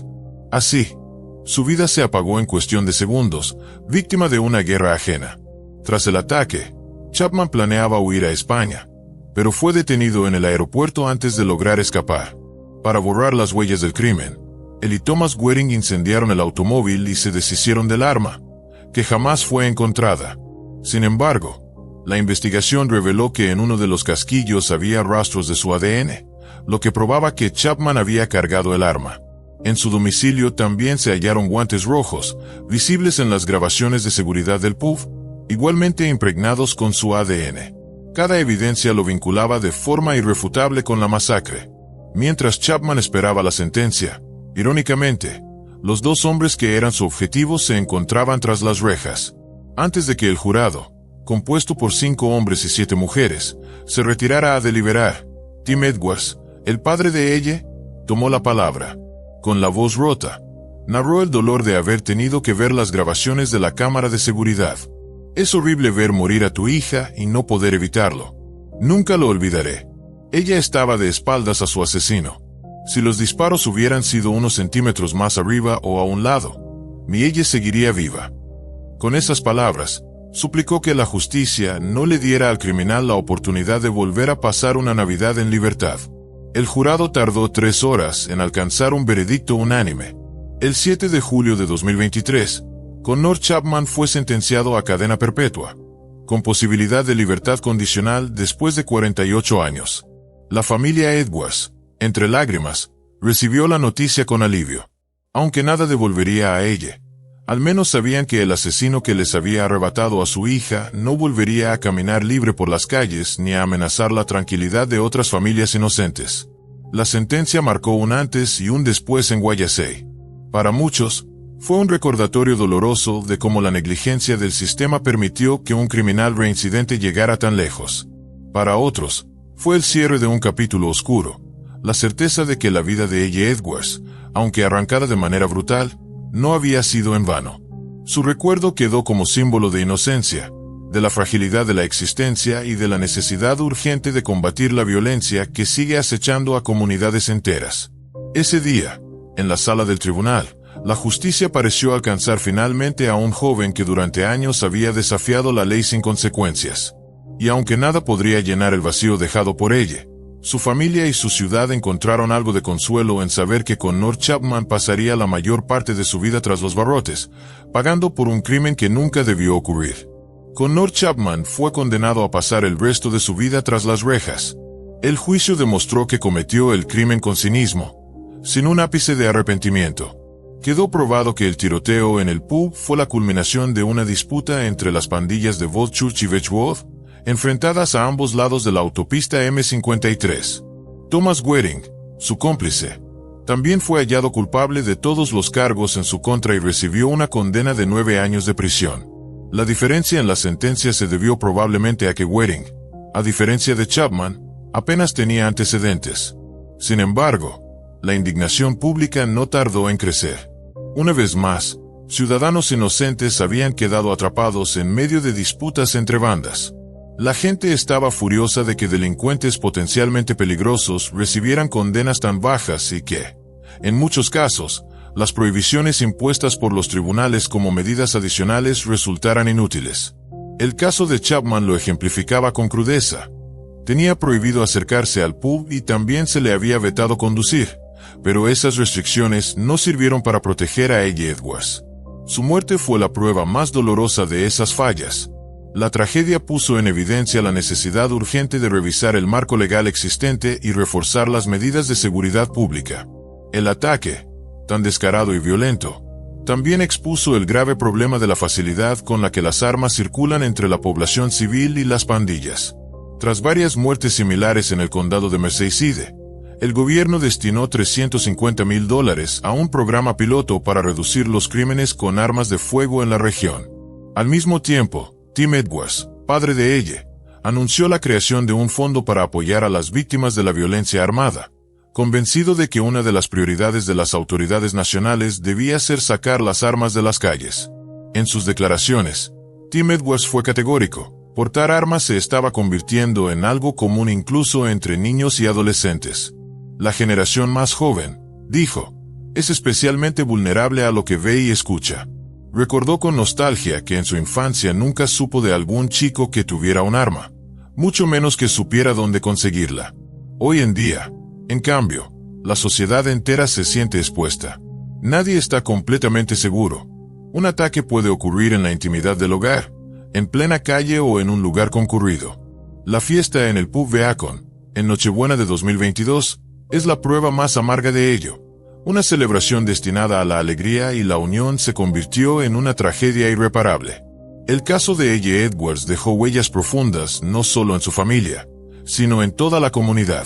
Así, su vida se apagó en cuestión de segundos, víctima de una guerra ajena. Tras el ataque, Chapman planeaba huir a España, pero fue detenido en el aeropuerto antes de lograr escapar. Para borrar las huellas del crimen, él y Thomas Goering incendiaron el automóvil y se deshicieron del arma, que jamás fue encontrada. Sin embargo, la investigación reveló que en uno de los casquillos había rastros de su ADN, lo que probaba que Chapman había cargado el arma. En su domicilio también se hallaron guantes rojos, visibles en las grabaciones de seguridad del pub, igualmente impregnados con su ADN. Cada evidencia lo vinculaba de forma irrefutable con la masacre. Mientras Chapman esperaba la sentencia, irónicamente, los 2 hombres que eran su objetivo se encontraban tras las rejas. Antes de que el jurado, compuesto por 5 hombres y 7 mujeres, se retirara a deliberar, Tim Edwards, el padre de ella, tomó la palabra. Con la voz rota, narró el dolor de haber tenido que ver las grabaciones de la cámara de seguridad. Es horrible ver morir a tu hija y no poder evitarlo. Nunca lo olvidaré. Ella estaba de espaldas a su asesino. Si los disparos hubieran sido unos centímetros más arriba o a un lado, mi ella seguiría viva. Con esas palabras, suplicó que la justicia no le diera al criminal la oportunidad de volver a pasar una Navidad en libertad. El jurado tardó 3 horas en alcanzar un veredicto unánime. El 7 de julio de 2023, Connor Chapman fue sentenciado a cadena perpetua, con posibilidad de libertad condicional después de 48 años. La familia Edwards, entre lágrimas, recibió la noticia con alivio. Aunque nada devolvería a ella, al menos sabían que el asesino que les había arrebatado a su hija no volvería a caminar libre por las calles ni a amenazar la tranquilidad de otras familias inocentes. La sentencia marcó un antes y un después en Guayasey. Para muchos, fue un recordatorio doloroso de cómo la negligencia del sistema permitió que un criminal reincidente llegara tan lejos. Para otros, fue el cierre de un capítulo oscuro, la certeza de que la vida de ella Edwards, aunque arrancada de manera brutal, no había sido en vano. Su recuerdo quedó como símbolo de inocencia, de la fragilidad de la existencia y de la necesidad urgente de combatir la violencia que sigue acechando a comunidades enteras. Ese día, en la sala del tribunal, la justicia pareció alcanzar finalmente a un joven que durante años había desafiado la ley sin consecuencias. Y aunque nada podría llenar el vacío dejado por ella, su familia y su ciudad encontraron algo de consuelo en saber que Connor Chapman pasaría la mayor parte de su vida tras los barrotes, pagando por un crimen que nunca debió ocurrir. Connor Chapman fue condenado a pasar el resto de su vida tras las rejas. El juicio demostró que cometió el crimen con cinismo, sin un ápice de arrepentimiento. Quedó probado que el tiroteo en el pub fue la culminación de una disputa entre las pandillas de Volchurch y Wedgwood, enfrentadas a ambos lados de la autopista M53. Thomas Goering, su cómplice, también fue hallado culpable de todos los cargos en su contra y recibió una condena de 9 años de prisión. La diferencia en la sentencia se debió probablemente a que Goering, a diferencia de Chapman, apenas tenía antecedentes. Sin embargo, la indignación pública no tardó en crecer. Una vez más, ciudadanos inocentes habían quedado atrapados en medio de disputas entre bandas. La gente estaba furiosa de que delincuentes potencialmente peligrosos recibieran condenas tan bajas y que, en muchos casos, las prohibiciones impuestas por los tribunales como medidas adicionales resultaran inútiles. El caso de Chapman lo ejemplificaba con crudeza. Tenía prohibido acercarse al pub y también se le había vetado conducir, pero esas restricciones no sirvieron para proteger a A.J. Edwards. Su muerte fue la prueba más dolorosa de esas fallas. La tragedia puso en evidencia la necesidad urgente de revisar el marco legal existente y reforzar las medidas de seguridad pública. El ataque, tan descarado y violento, también expuso el grave problema de la facilidad con la que las armas circulan entre la población civil y las pandillas. Tras varias muertes similares en el condado de Merseyside, el gobierno destinó $350,000 a un programa piloto para reducir los crímenes con armas de fuego en la región. Al mismo tiempo, Tim Edwards, padre de ella, anunció la creación de un fondo para apoyar a las víctimas de la violencia armada, convencido de que una de las prioridades de las autoridades nacionales debía ser sacar las armas de las calles. En sus declaraciones, Tim Edwards fue categórico: portar armas se estaba convirtiendo en algo común incluso entre niños y adolescentes. La generación más joven, dijo, es especialmente vulnerable a lo que ve y escucha. Recordó con nostalgia que en su infancia nunca supo de algún chico que tuviera un arma, mucho menos que supiera dónde conseguirla. Hoy en día, en cambio, la sociedad entera se siente expuesta. Nadie está completamente seguro. Un ataque puede ocurrir en la intimidad del hogar, en plena calle o en un lugar concurrido. La fiesta en el pub Beacon, en Nochebuena de 2022, es la prueba más amarga de ello. Una celebración destinada a la alegría y la unión se convirtió en una tragedia irreparable. El caso de A.J. Edwards dejó huellas profundas no solo en su familia, sino en toda la comunidad.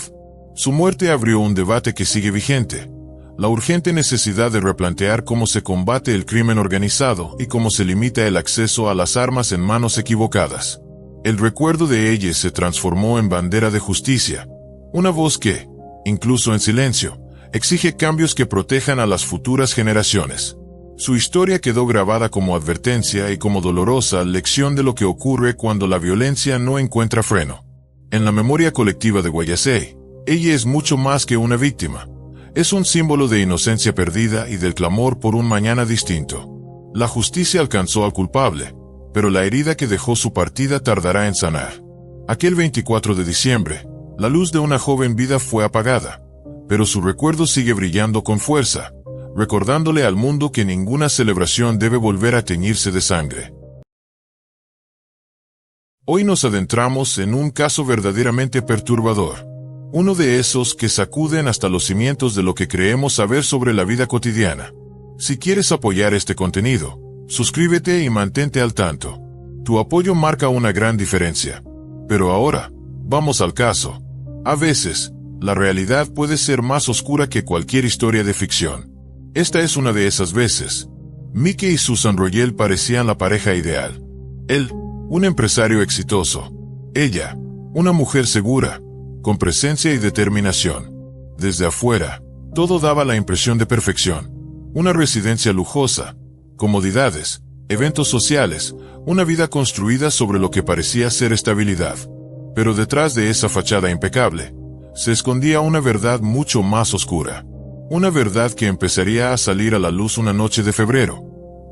Su muerte abrió un debate que sigue vigente: la urgente necesidad de replantear cómo se combate el crimen organizado y cómo se limita el acceso a las armas en manos equivocadas. El recuerdo de ella se transformó en bandera de justicia, una voz que, incluso en silencio, exige cambios que protejan a las futuras generaciones. Su historia quedó grabada como advertencia y como dolorosa lección de lo que ocurre cuando la violencia no encuentra freno. En la memoria colectiva de Guayasey, ella es mucho más que una víctima. Es un símbolo de inocencia perdida y del clamor por un mañana distinto. La justicia alcanzó al culpable, pero la herida que dejó su partida tardará en sanar. Aquel 24 de diciembre, la luz de una joven vida fue apagada, pero su recuerdo sigue brillando con fuerza, recordándole al mundo que ninguna celebración debe volver a teñirse de sangre. Hoy nos adentramos en un caso verdaderamente perturbador. Uno de esos que sacuden hasta los cimientos de lo que creemos saber sobre la vida cotidiana. Si quieres apoyar este contenido, suscríbete y mantente al tanto. Tu apoyo marca una gran diferencia. Pero ahora, vamos al caso. A veces, la realidad puede ser más oscura que cualquier historia de ficción. Esta es una de esas veces. Mickey y Susan Royal parecían la pareja ideal. Él, un empresario exitoso. Ella, una mujer segura, con presencia y determinación. Desde afuera, todo daba la impresión de perfección. Una residencia lujosa, comodidades, eventos sociales, una vida construida sobre lo que parecía ser estabilidad. Pero detrás de esa fachada impecable, se escondía una verdad mucho más oscura. Una verdad que empezaría a salir a la luz una noche de febrero,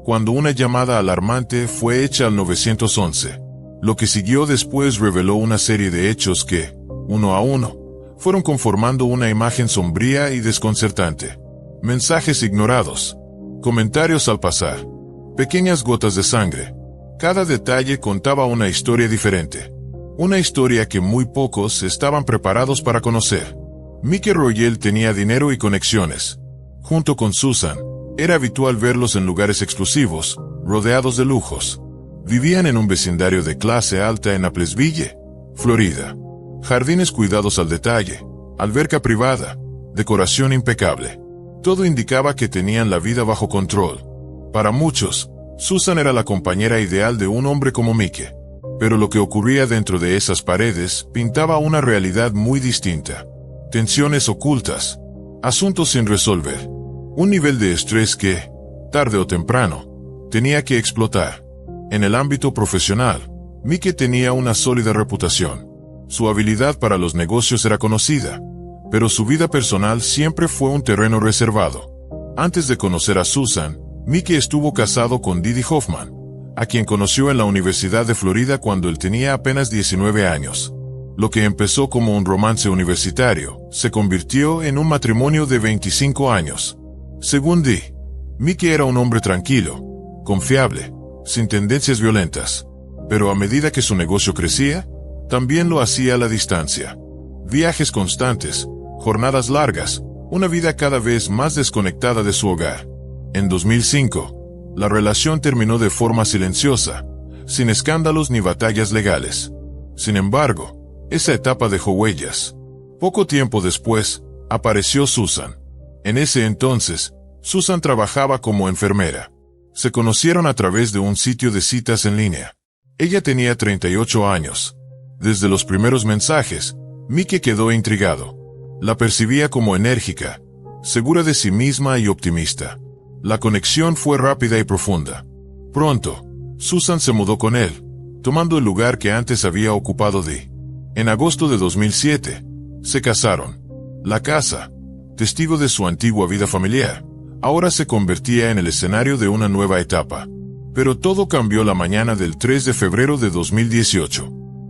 cuando una llamada alarmante fue hecha al 911. Lo que siguió después reveló una serie de hechos que, uno a uno, fueron conformando una imagen sombría y desconcertante. Mensajes ignorados, comentarios al pasar, pequeñas gotas de sangre. Cada detalle contaba una historia diferente. Una historia que muy pocos estaban preparados para conocer. Mickey Royal tenía dinero y conexiones. Junto con Susan, era habitual verlos en lugares exclusivos, rodeados de lujos. Vivían en un vecindario de clase alta en Applesville, Florida. Jardines cuidados al detalle, alberca privada, decoración impecable. Todo indicaba que tenían la vida bajo control. Para muchos, Susan era la compañera ideal de un hombre como Mickey. Pero lo que ocurría dentro de esas paredes pintaba una realidad muy distinta. Tensiones ocultas, asuntos sin resolver, un nivel de estrés que, tarde o temprano, tenía que explotar. En el ámbito profesional, Mickey tenía una sólida reputación. Su habilidad para los negocios era conocida, pero su vida personal siempre fue un terreno reservado. Antes de conocer a Susan, Mickey estuvo casado con Didi Hoffman, a quien conoció en la Universidad de Florida cuando él tenía apenas 19 años. Lo que empezó como un romance universitario, se convirtió en un matrimonio de 25 años. Según Dee, Mickey era un hombre tranquilo, confiable, sin tendencias violentas. Pero a medida que su negocio crecía, también lo hacía a la distancia. Viajes constantes, jornadas largas, una vida cada vez más desconectada de su hogar. En 2005, la relación terminó de forma silenciosa, sin escándalos ni batallas legales. Sin embargo, esa etapa dejó huellas. Poco tiempo después, apareció Susan. En ese entonces, Susan trabajaba como enfermera. Se conocieron a través de un sitio de citas en línea. Ella tenía 38 años. Desde los primeros mensajes, Mickey quedó intrigado. La percibía como enérgica, segura de sí misma y optimista. La conexión fue rápida y profunda. Pronto, Susan se mudó con él, tomando el lugar que antes había ocupado Dee. En agosto de 2007, se casaron. La casa, testigo de su antigua vida familiar, ahora se convertía en el escenario de una nueva etapa. Pero todo cambió la mañana del 3 de febrero de 2018.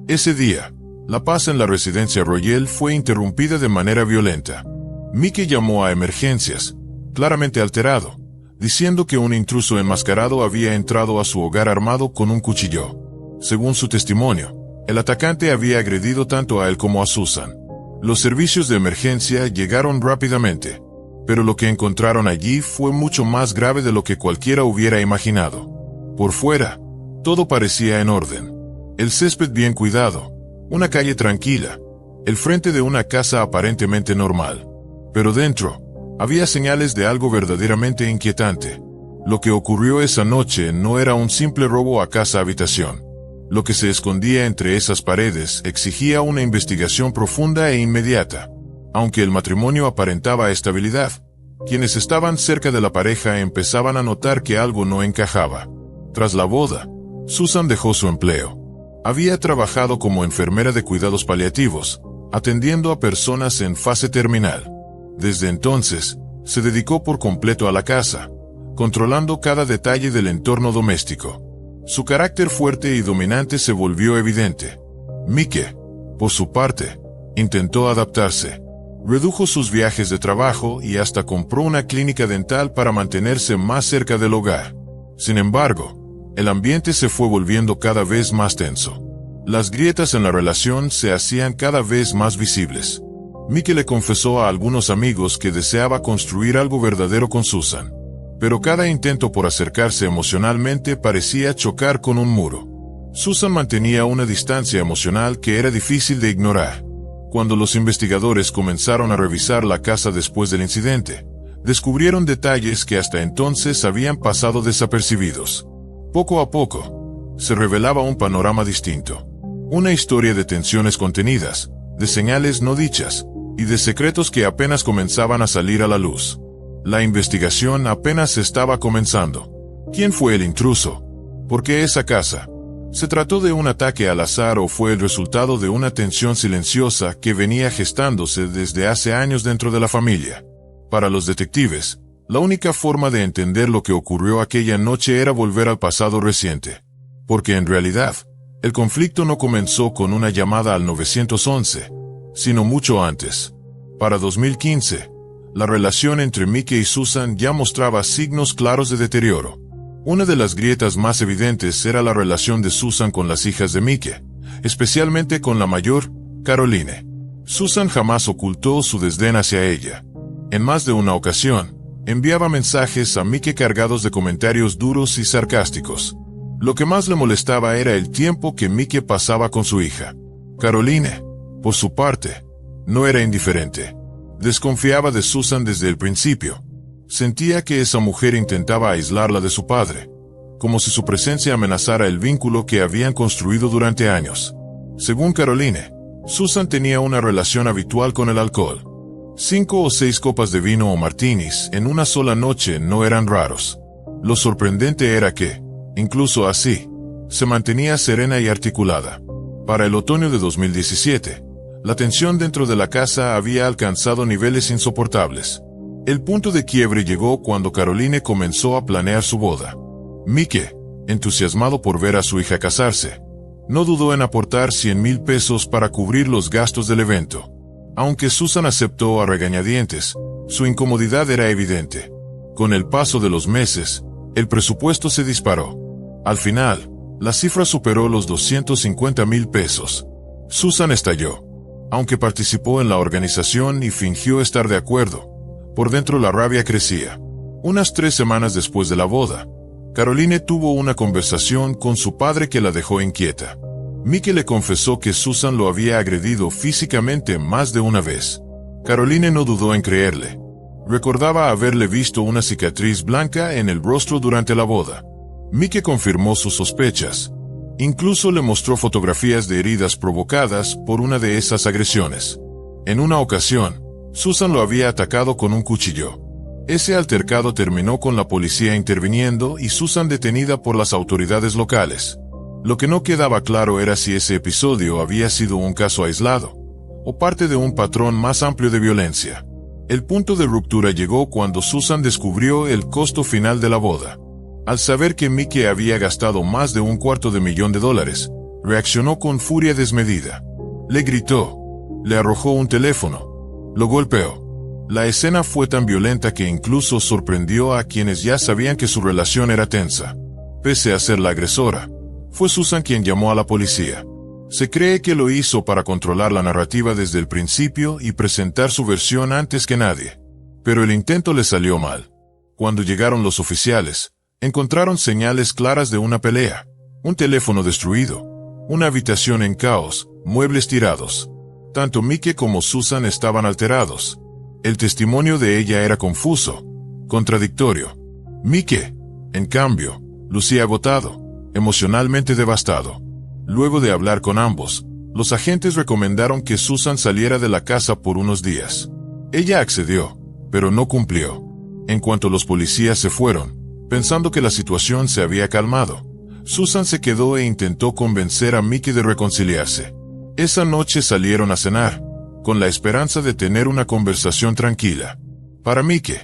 Ese día, la paz en la residencia Royal fue interrumpida de manera violenta. Mickey llamó a emergencias, claramente alterado, diciendo que un intruso enmascarado había entrado a su hogar armado con un cuchillo. Según su testimonio, el atacante había agredido tanto a él como a Susan. Los servicios de emergencia llegaron rápidamente, pero lo que encontraron allí fue mucho más grave de lo que cualquiera hubiera imaginado. Por fuera, todo parecía en orden. El césped bien cuidado, una calle tranquila, el frente de una casa aparentemente normal. Pero dentro, había señales de algo verdaderamente inquietante. Lo que ocurrió esa noche no era un simple robo a casa-habitación. Lo que se escondía entre esas paredes exigía una investigación profunda e inmediata. Aunque el matrimonio aparentaba estabilidad, quienes estaban cerca de la pareja empezaban a notar que algo no encajaba. Tras la boda, Susan dejó su empleo. Había trabajado como enfermera de cuidados paliativos, atendiendo a personas en fase terminal. Desde entonces, se dedicó por completo a la casa, controlando cada detalle del entorno doméstico. Su carácter fuerte y dominante se volvió evidente. Mickey, por su parte, intentó adaptarse. Redujo sus viajes de trabajo y hasta compró una clínica dental para mantenerse más cerca del hogar. Sin embargo, el ambiente se fue volviendo cada vez más tenso. Las grietas en la relación se hacían cada vez más visibles. Mickey le confesó a algunos amigos que deseaba construir algo verdadero con Susan. Pero cada intento por acercarse emocionalmente parecía chocar con un muro. Susan mantenía una distancia emocional que era difícil de ignorar. Cuando los investigadores comenzaron a revisar la casa después del incidente, descubrieron detalles que hasta entonces habían pasado desapercibidos. Poco a poco, se revelaba un panorama distinto. Una historia de tensiones contenidas, de señales no dichas, y de secretos que apenas comenzaban a salir a la luz. La investigación apenas estaba comenzando. ¿Quién fue el intruso? ¿Por qué esa casa? ¿Se trató de un ataque al azar o fue el resultado de una tensión silenciosa que venía gestándose desde hace años dentro de la familia? Para los detectives, la única forma de entender lo que ocurrió aquella noche era volver al pasado reciente. Porque en realidad, el conflicto no comenzó con una llamada al 911, sino mucho antes. Para 2015, la relación entre Mickey y Susan ya mostraba signos claros de deterioro. Una de las grietas más evidentes era la relación de Susan con las hijas de Mickey, especialmente con la mayor, Caroline. Susan jamás ocultó su desdén hacia ella. En más de una ocasión, enviaba mensajes a Mickey cargados de comentarios duros y sarcásticos. Lo que más le molestaba era el tiempo que Mickey pasaba con su hija. Caroline, por su parte, no era indiferente. Desconfiaba de Susan desde el principio. Sentía que esa mujer intentaba aislarla de su padre, como si su presencia amenazara el vínculo que habían construido durante años. Según Caroline, Susan tenía una relación habitual con el alcohol. 5 o 6 copas de vino o martinis en una sola noche no eran raros. Lo sorprendente era que, incluso así, se mantenía serena y articulada. Para el otoño de 2017, la tensión dentro de la casa había alcanzado niveles insoportables. El punto de quiebre llegó cuando Caroline comenzó a planear su boda. Mickey, entusiasmado por ver a su hija casarse, No dudó en aportar 100,000 pesos para cubrir los gastos del evento. Aunque Susan aceptó a regañadientes, su incomodidad era evidente. Con el paso de los meses, el presupuesto se disparó. Al final, la cifra superó los 250,000 pesos. Susan estalló. Aunque participó en la organización y fingió estar de acuerdo, por dentro la rabia crecía. Unas 3 semanas después de la boda, Caroline tuvo una conversación con su padre que la dejó inquieta. Mickey le confesó que Susan lo había agredido físicamente más de una vez. Caroline no dudó en creerle. Recordaba haberle visto una cicatriz blanca en el rostro durante la boda. Mickey confirmó sus sospechas. Incluso le mostró fotografías de heridas provocadas por una de esas agresiones. En una ocasión, Susan lo había atacado con un cuchillo. Ese altercado terminó con la policía interviniendo y Susan detenida por las autoridades locales. Lo que no quedaba claro era si ese episodio había sido un caso aislado o parte de un patrón más amplio de violencia. El punto de ruptura llegó cuando Susan descubrió el costo final de la boda. Al saber que Mickey había gastado más de $250,000, reaccionó con furia desmedida. Le gritó, le arrojó un teléfono, lo golpeó. La escena fue tan violenta que incluso sorprendió a quienes ya sabían que su relación era tensa. Pese a ser la agresora, fue Susan quien llamó a la policía. Se cree que lo hizo para controlar la narrativa desde el principio y presentar su versión antes que nadie. Pero el intento le salió mal. Cuando llegaron los oficiales, encontraron señales claras de una pelea, un teléfono destruido, una habitación en caos, muebles tirados. Tanto Mickey como Susan estaban alterados. El testimonio de ella era confuso, contradictorio. Mickey, en cambio, lucía agotado, emocionalmente devastado. Luego de hablar con ambos, los agentes recomendaron que Susan saliera de la casa por unos días. Ella accedió, pero no cumplió. En cuanto los policías se fueron, pensando que la situación se había calmado, Susan se quedó e intentó convencer a Mickey de reconciliarse. Esa noche salieron a cenar, con la esperanza de tener una conversación tranquila. Para Mickey,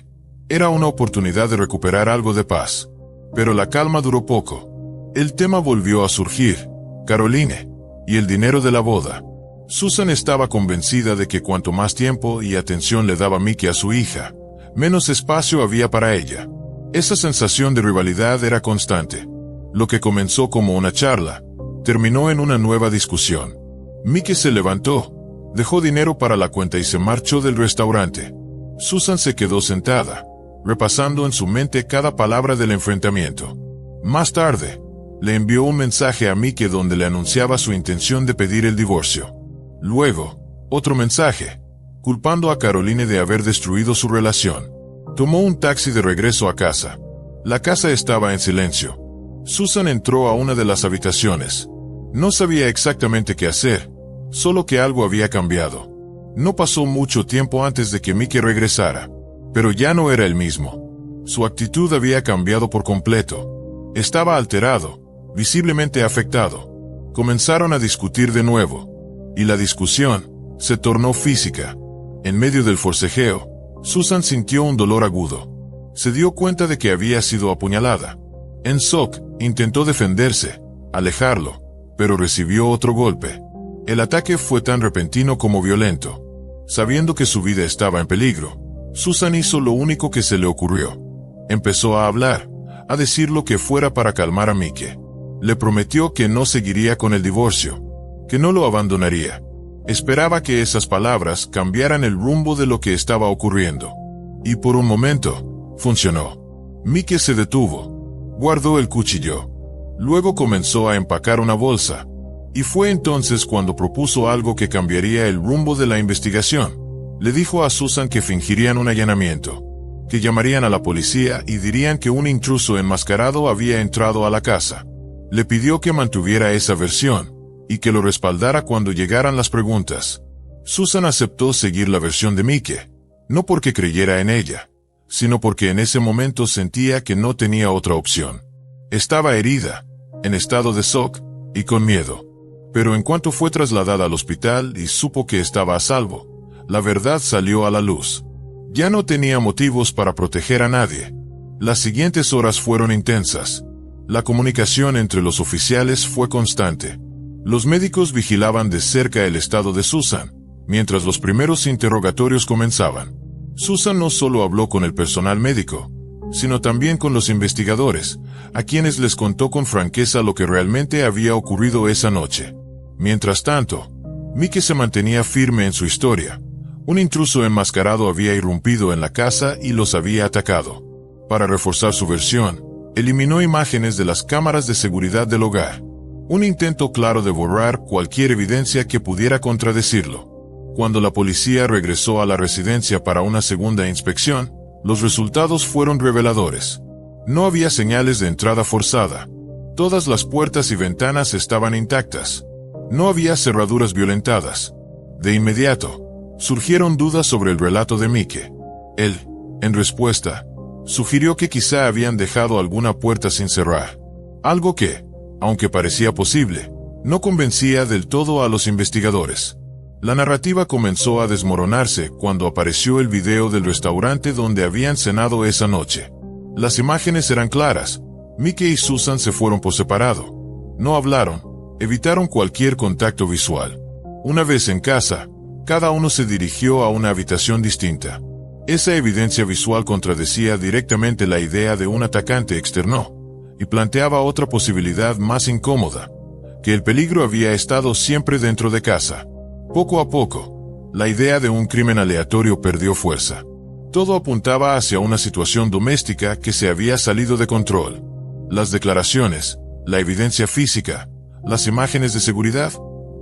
era una oportunidad de recuperar algo de paz. Pero la calma duró poco. El tema volvió a surgir, Caroline, y el dinero de la boda. Susan estaba convencida de que cuanto más tiempo y atención le daba Mickey a su hija, menos espacio había para ella. Esa sensación de rivalidad era constante. Lo que comenzó como una charla, terminó en una nueva discusión. Mickey se levantó, dejó dinero para la cuenta y se marchó del restaurante. Susan se quedó sentada, repasando en su mente cada palabra del enfrentamiento. Más tarde, le envió un mensaje a Mickey donde le anunciaba su intención de pedir el divorcio. Luego, otro mensaje, culpando a Caroline de haber destruido su relación. Tomó un taxi de regreso a casa. La casa estaba en silencio. Susan entró a una de las habitaciones. No sabía exactamente qué hacer, solo que algo había cambiado. No pasó mucho tiempo antes de que Mickey regresara, pero ya no era el mismo. Su actitud había cambiado por completo. Estaba alterado, visiblemente afectado. Comenzaron a discutir de nuevo, y la discusión se tornó física. En medio del forcejeo, Susan sintió un dolor agudo. Se dio cuenta de que había sido apuñalada. En shock, intentó defenderse, alejarlo, pero recibió otro golpe. El ataque fue tan repentino como violento. Sabiendo que su vida estaba en peligro, Susan hizo lo único que se le ocurrió. Empezó a hablar, a decir lo que fuera para calmar a Mickey. Le prometió que no seguiría con el divorcio, que no lo abandonaría. Esperaba que esas palabras cambiaran el rumbo de lo que estaba ocurriendo. Y por un momento, funcionó. Mickey se detuvo. Guardó el cuchillo. Luego comenzó a empacar una bolsa. Y fue entonces cuando propuso algo que cambiaría el rumbo de la investigación. Le dijo a Susan que fingirían un allanamiento, que llamarían a la policía y dirían que un intruso enmascarado había entrado a la casa. Le pidió que mantuviera esa versión y que lo respaldara cuando llegaran las preguntas. Susan aceptó seguir la versión de Mickey, no porque creyera en ella, sino porque en ese momento sentía que no tenía otra opción. Estaba herida, en estado de shock y con miedo. Pero en cuanto fue trasladada al hospital y supo que estaba a salvo, la verdad salió a la luz. Ya no tenía motivos para proteger a nadie. Las siguientes horas fueron intensas. La comunicación entre los oficiales fue constante. Los médicos vigilaban de cerca el estado de Susan, mientras los primeros interrogatorios comenzaban. Susan no solo habló con el personal médico, sino también con los investigadores, a quienes les contó con franqueza lo que realmente había ocurrido esa noche. Mientras tanto, Mike se mantenía firme en su historia. Un intruso enmascarado había irrumpido en la casa y los había atacado. Para reforzar su versión, eliminó imágenes de las cámaras de seguridad del hogar. Un intento claro de borrar cualquier evidencia que pudiera contradecirlo. Cuando la policía regresó a la residencia para una segunda inspección, los resultados fueron reveladores. No había señales de entrada forzada. Todas las puertas y ventanas estaban intactas. No había cerraduras violentadas. De inmediato, surgieron dudas sobre el relato de Mike. Él, en respuesta, sugirió que quizá habían dejado alguna puerta sin cerrar. Algo que, aunque parecía posible, no convencía del todo a los investigadores. La narrativa comenzó a desmoronarse cuando apareció el video del restaurante donde habían cenado esa noche. Las imágenes eran claras. Mike y Susan se fueron por separado. No hablaron, evitaron cualquier contacto visual. Una vez en casa, cada uno se dirigió a una habitación distinta. Esa evidencia visual contradecía directamente la idea de un atacante externo, y planteaba otra posibilidad más incómoda, que el peligro había estado siempre dentro de casa. Poco a poco, la idea de un crimen aleatorio perdió fuerza. Todo apuntaba hacia una situación doméstica que se había salido de control. Las declaraciones, la evidencia física, las imágenes de seguridad,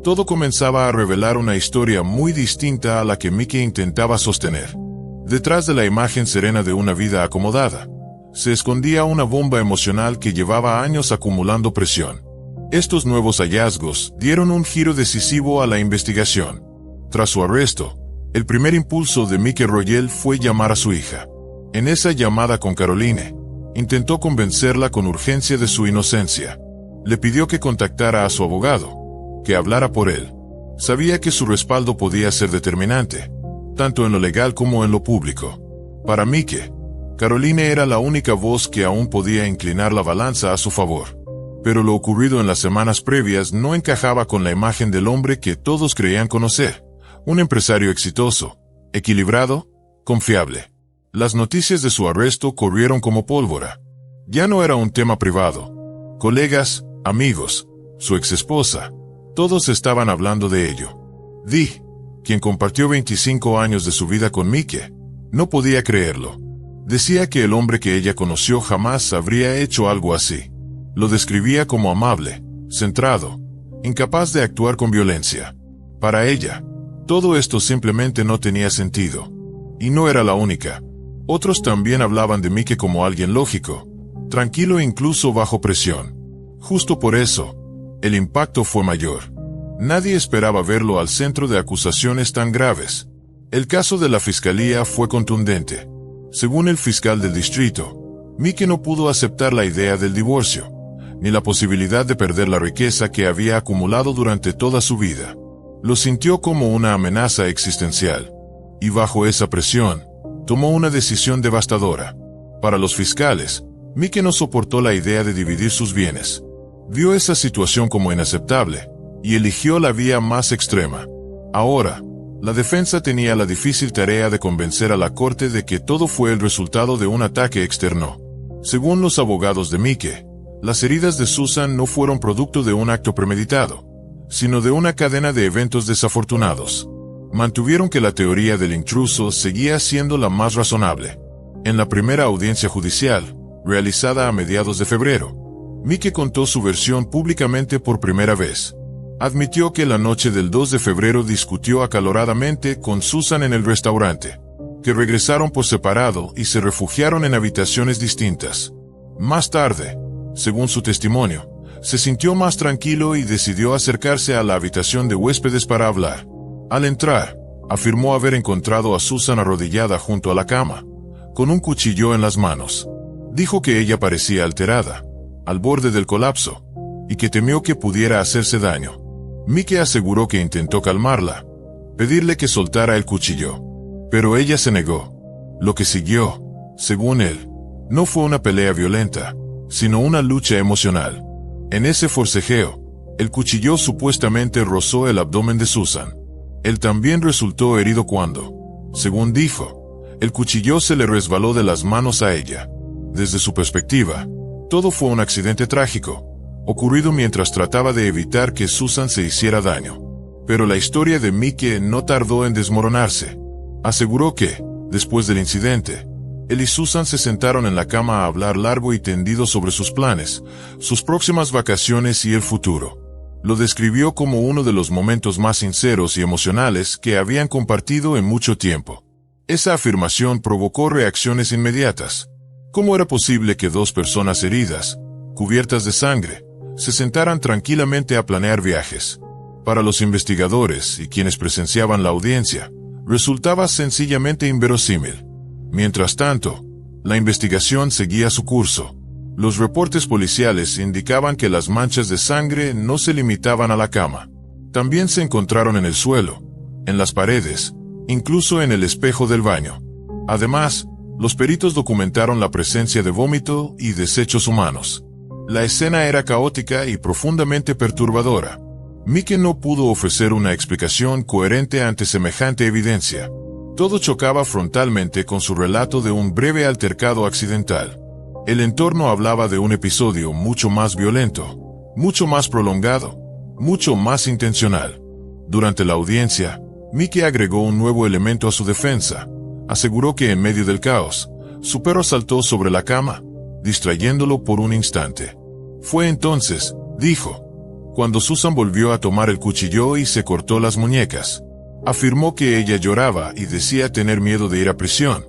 todo comenzaba a revelar una historia muy distinta a la que Mike intentaba sostener. Detrás de la imagen serena de una vida acomodada, se escondía una bomba emocional que llevaba años acumulando presión. Estos nuevos hallazgos dieron un giro decisivo a la investigación. Tras su arresto, el primer impulso de Mike Royal fue llamar a su hija. En esa llamada con Caroline, intentó convencerla con urgencia de su inocencia. Le pidió que contactara a su abogado, que hablara por él. Sabía que su respaldo podía ser determinante, tanto en lo legal como en lo público. Para Mike, Caroline era la única voz que aún podía inclinar la balanza a su favor. Pero lo ocurrido en las semanas previas no encajaba con la imagen del hombre que todos creían conocer. Un empresario exitoso, equilibrado, confiable. Las noticias de su arresto corrieron como pólvora. Ya no era un tema privado. Colegas, amigos, su exesposa, todos estaban hablando de ello. Dee, quien compartió 25 años de su vida con Mike, no podía creerlo. Decía que el hombre que ella conoció jamás habría hecho algo así. Lo describía como amable, centrado, incapaz de actuar con violencia. Para ella, todo esto simplemente no tenía sentido. Y no era la única. Otros también hablaban de Mike como alguien lógico, tranquilo e incluso bajo presión. Justo por eso, el impacto fue mayor. Nadie esperaba verlo al centro de acusaciones tan graves. El caso de la fiscalía fue contundente. Según el fiscal del distrito, Mike no pudo aceptar la idea del divorcio, ni la posibilidad de perder la riqueza que había acumulado durante toda su vida. Lo sintió como una amenaza existencial. Y bajo esa presión, tomó una decisión devastadora. Para los fiscales, Mike no soportó la idea de dividir sus bienes. Vio esa situación como inaceptable, y eligió la vía más extrema. Ahora, la defensa tenía la difícil tarea de convencer a la corte de que todo fue el resultado de un ataque externo. Según los abogados de Mike, las heridas de Susan no fueron producto de un acto premeditado, sino de una cadena de eventos desafortunados. Mantuvieron que la teoría del intruso seguía siendo la más razonable. En la primera audiencia judicial, realizada a mediados de febrero, Mike contó su versión públicamente por primera vez. Admitió que la noche del 2 de febrero discutió acaloradamente con Susan en el restaurante, que regresaron por separado y se refugiaron en habitaciones distintas. Más tarde, según su testimonio, se sintió más tranquilo y decidió acercarse a la habitación de huéspedes para hablar. Al entrar, afirmó haber encontrado a Susan arrodillada junto a la cama, con un cuchillo en las manos. Dijo que ella parecía alterada, al borde del colapso, y que temió que pudiera hacerse daño. Mike aseguró que intentó calmarla, pedirle que soltara el cuchillo, pero ella se negó. Lo que siguió, según él, no fue una pelea violenta, sino una lucha emocional. En ese forcejeo, El cuchillo supuestamente rozó el abdomen de Susan. Él también resultó herido cuando, según dijo, el cuchillo se le resbaló de las manos a ella. Desde su perspectiva, todo fue un accidente trágico, ocurrido mientras trataba de evitar que Susan se hiciera daño. Pero la historia de Mike no tardó en desmoronarse. Aseguró que, después del incidente, él y Susan se sentaron en la cama a hablar largo y tendido sobre sus planes, sus próximas vacaciones y el futuro. Lo describió como uno de los momentos más sinceros y emocionales que habían compartido en mucho tiempo. Esa afirmación provocó reacciones inmediatas. ¿Cómo era posible que dos personas heridas, cubiertas de sangre, se sentaran tranquilamente a planear viajes? Para los investigadores y quienes presenciaban la audiencia, resultaba sencillamente inverosímil. Mientras tanto, la investigación seguía su curso. Los reportes policiales indicaban que las manchas de sangre no se limitaban a la cama. También se encontraron en el suelo, en las paredes, incluso en el espejo del baño. Además, los peritos documentaron la presencia de vómito y desechos humanos. La escena era caótica y profundamente perturbadora. Mike no pudo ofrecer una explicación coherente ante semejante evidencia. Todo chocaba frontalmente con su relato de un breve altercado accidental. El entorno hablaba de un episodio mucho más violento, mucho más prolongado, mucho más intencional. Durante la audiencia, Mike agregó un nuevo elemento a su defensa. Aseguró que en medio del caos, su perro saltó sobre la cama, distrayéndolo por un instante. Fue entonces, dijo, cuando Susan volvió a tomar el cuchillo y se cortó las muñecas. Afirmó que ella lloraba y decía tener miedo de ir a prisión,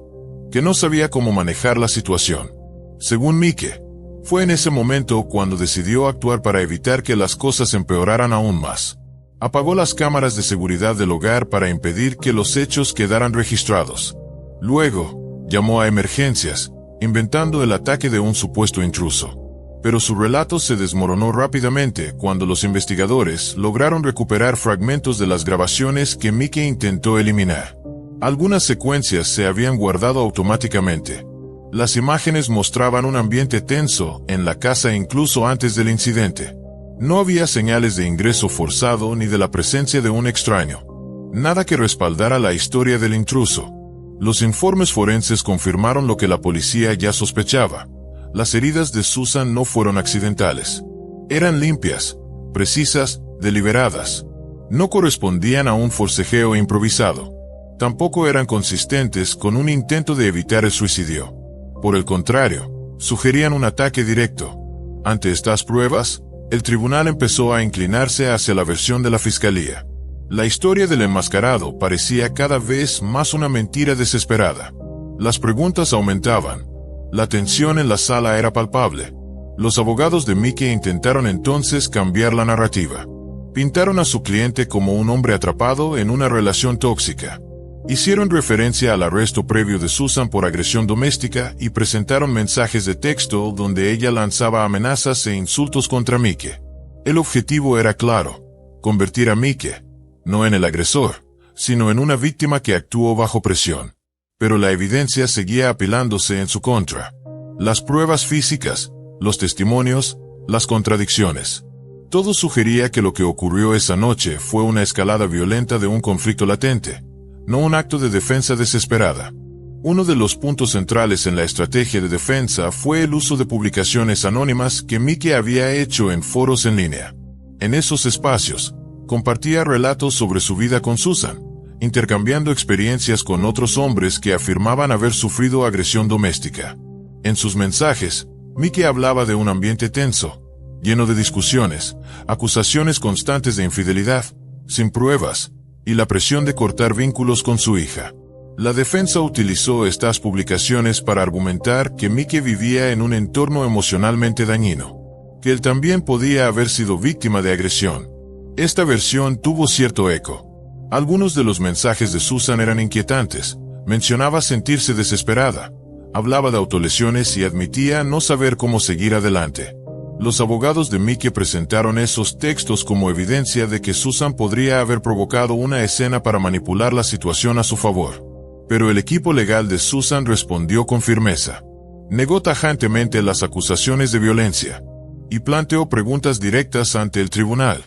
que no sabía cómo manejar la situación. Según Mike, fue en ese momento cuando decidió actuar para evitar que las cosas empeoraran aún más. Apagó las cámaras de seguridad del hogar para impedir que los hechos quedaran registrados. Luego, llamó a emergencias, inventando el ataque de un supuesto intruso. Pero su relato se desmoronó rápidamente cuando los investigadores lograron recuperar fragmentos de las grabaciones que Mike intentó eliminar. Algunas secuencias se habían guardado automáticamente. Las imágenes mostraban un ambiente tenso en la casa incluso antes del incidente. No había señales de ingreso forzado ni de la presencia de un extraño. Nada que respaldara la historia del intruso. Los informes forenses confirmaron lo que la policía ya sospechaba. Las heridas de Susan no fueron accidentales. Eran limpias, precisas, deliberadas. No correspondían a un forcejeo improvisado. Tampoco eran consistentes con un intento de evitar el suicidio. Por el contrario, sugerían un ataque directo. Ante estas pruebas, el tribunal empezó a inclinarse hacia la versión de la fiscalía. La historia del enmascarado parecía cada vez más una mentira desesperada. Las preguntas aumentaban. La tensión en la sala era palpable. Los abogados de Mike intentaron entonces cambiar la narrativa. Pintaron a su cliente como un hombre atrapado en una relación tóxica. Hicieron referencia al arresto previo de Susan por agresión doméstica y presentaron mensajes de texto donde ella lanzaba amenazas e insultos contra Mike. El objetivo era claro: convertir a Mike, no en el agresor, sino en una víctima que actuó bajo presión. Pero la evidencia seguía apilándose en su contra. Las pruebas físicas, los testimonios, las contradicciones. Todo sugería que lo que ocurrió esa noche fue una escalada violenta de un conflicto latente, no un acto de defensa desesperada. Uno de los puntos centrales en la estrategia de defensa fue el uso de publicaciones anónimas que Mike había hecho en foros en línea. En esos espacios, compartía relatos sobre su vida con Susan, intercambiando experiencias con otros hombres que afirmaban haber sufrido agresión doméstica. En sus mensajes, Mike hablaba de un ambiente tenso, lleno de discusiones, acusaciones constantes de infidelidad, sin pruebas, y la presión de cortar vínculos con su hija. La defensa utilizó estas publicaciones para argumentar que Mike vivía en un entorno emocionalmente dañino, que él también podía haber sido víctima de agresión. Esta versión tuvo cierto eco. Algunos de los mensajes de Susan eran inquietantes. Mencionaba sentirse desesperada, hablaba de autolesiones y admitía no saber cómo seguir adelante. Los abogados de Mike presentaron esos textos como evidencia de que Susan podría haber provocado una escena para manipular la situación a su favor. Pero el equipo legal de Susan respondió con firmeza. Negó tajantemente las acusaciones de violencia. y planteó preguntas directas ante el tribunal.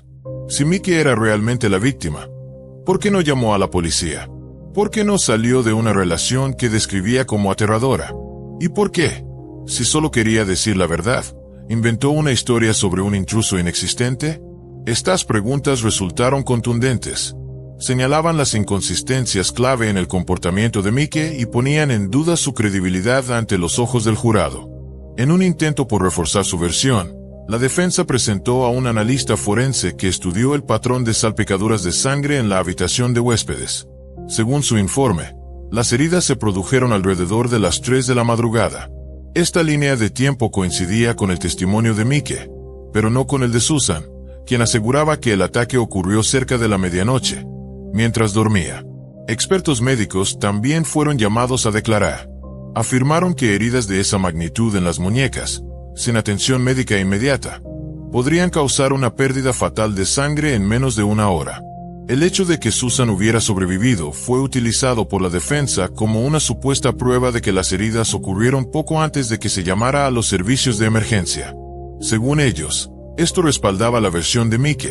Si Mickey era realmente la víctima, ¿por qué no llamó a la policía? ¿Por qué no salió de una relación que describía como aterradora? ¿Y por qué, si solo quería decir la verdad, inventó una historia sobre un intruso inexistente? Estas preguntas resultaron contundentes. Señalaban las inconsistencias clave en el comportamiento de Mickey y ponían en duda su credibilidad ante los ojos del jurado. En un intento por reforzar su versión, la defensa presentó a un analista forense que estudió el patrón de salpicaduras de sangre en la habitación de huéspedes. Según su informe, las heridas se produjeron alrededor de las 3 de la madrugada. Esta línea de tiempo coincidía con el testimonio de Mickey, pero no con el de Susan, quien aseguraba que el ataque ocurrió cerca de la medianoche, mientras dormía. Expertos médicos también fueron llamados a declarar. Afirmaron que heridas de esa magnitud en las muñecas, sin atención médica inmediata, podrían causar una pérdida fatal de sangre en menos de una hora. El hecho de que Susan hubiera sobrevivido fue utilizado por la defensa como una supuesta prueba de que las heridas ocurrieron poco antes de que se llamara a los servicios de emergencia. Según ellos, esto respaldaba la versión de Mickey,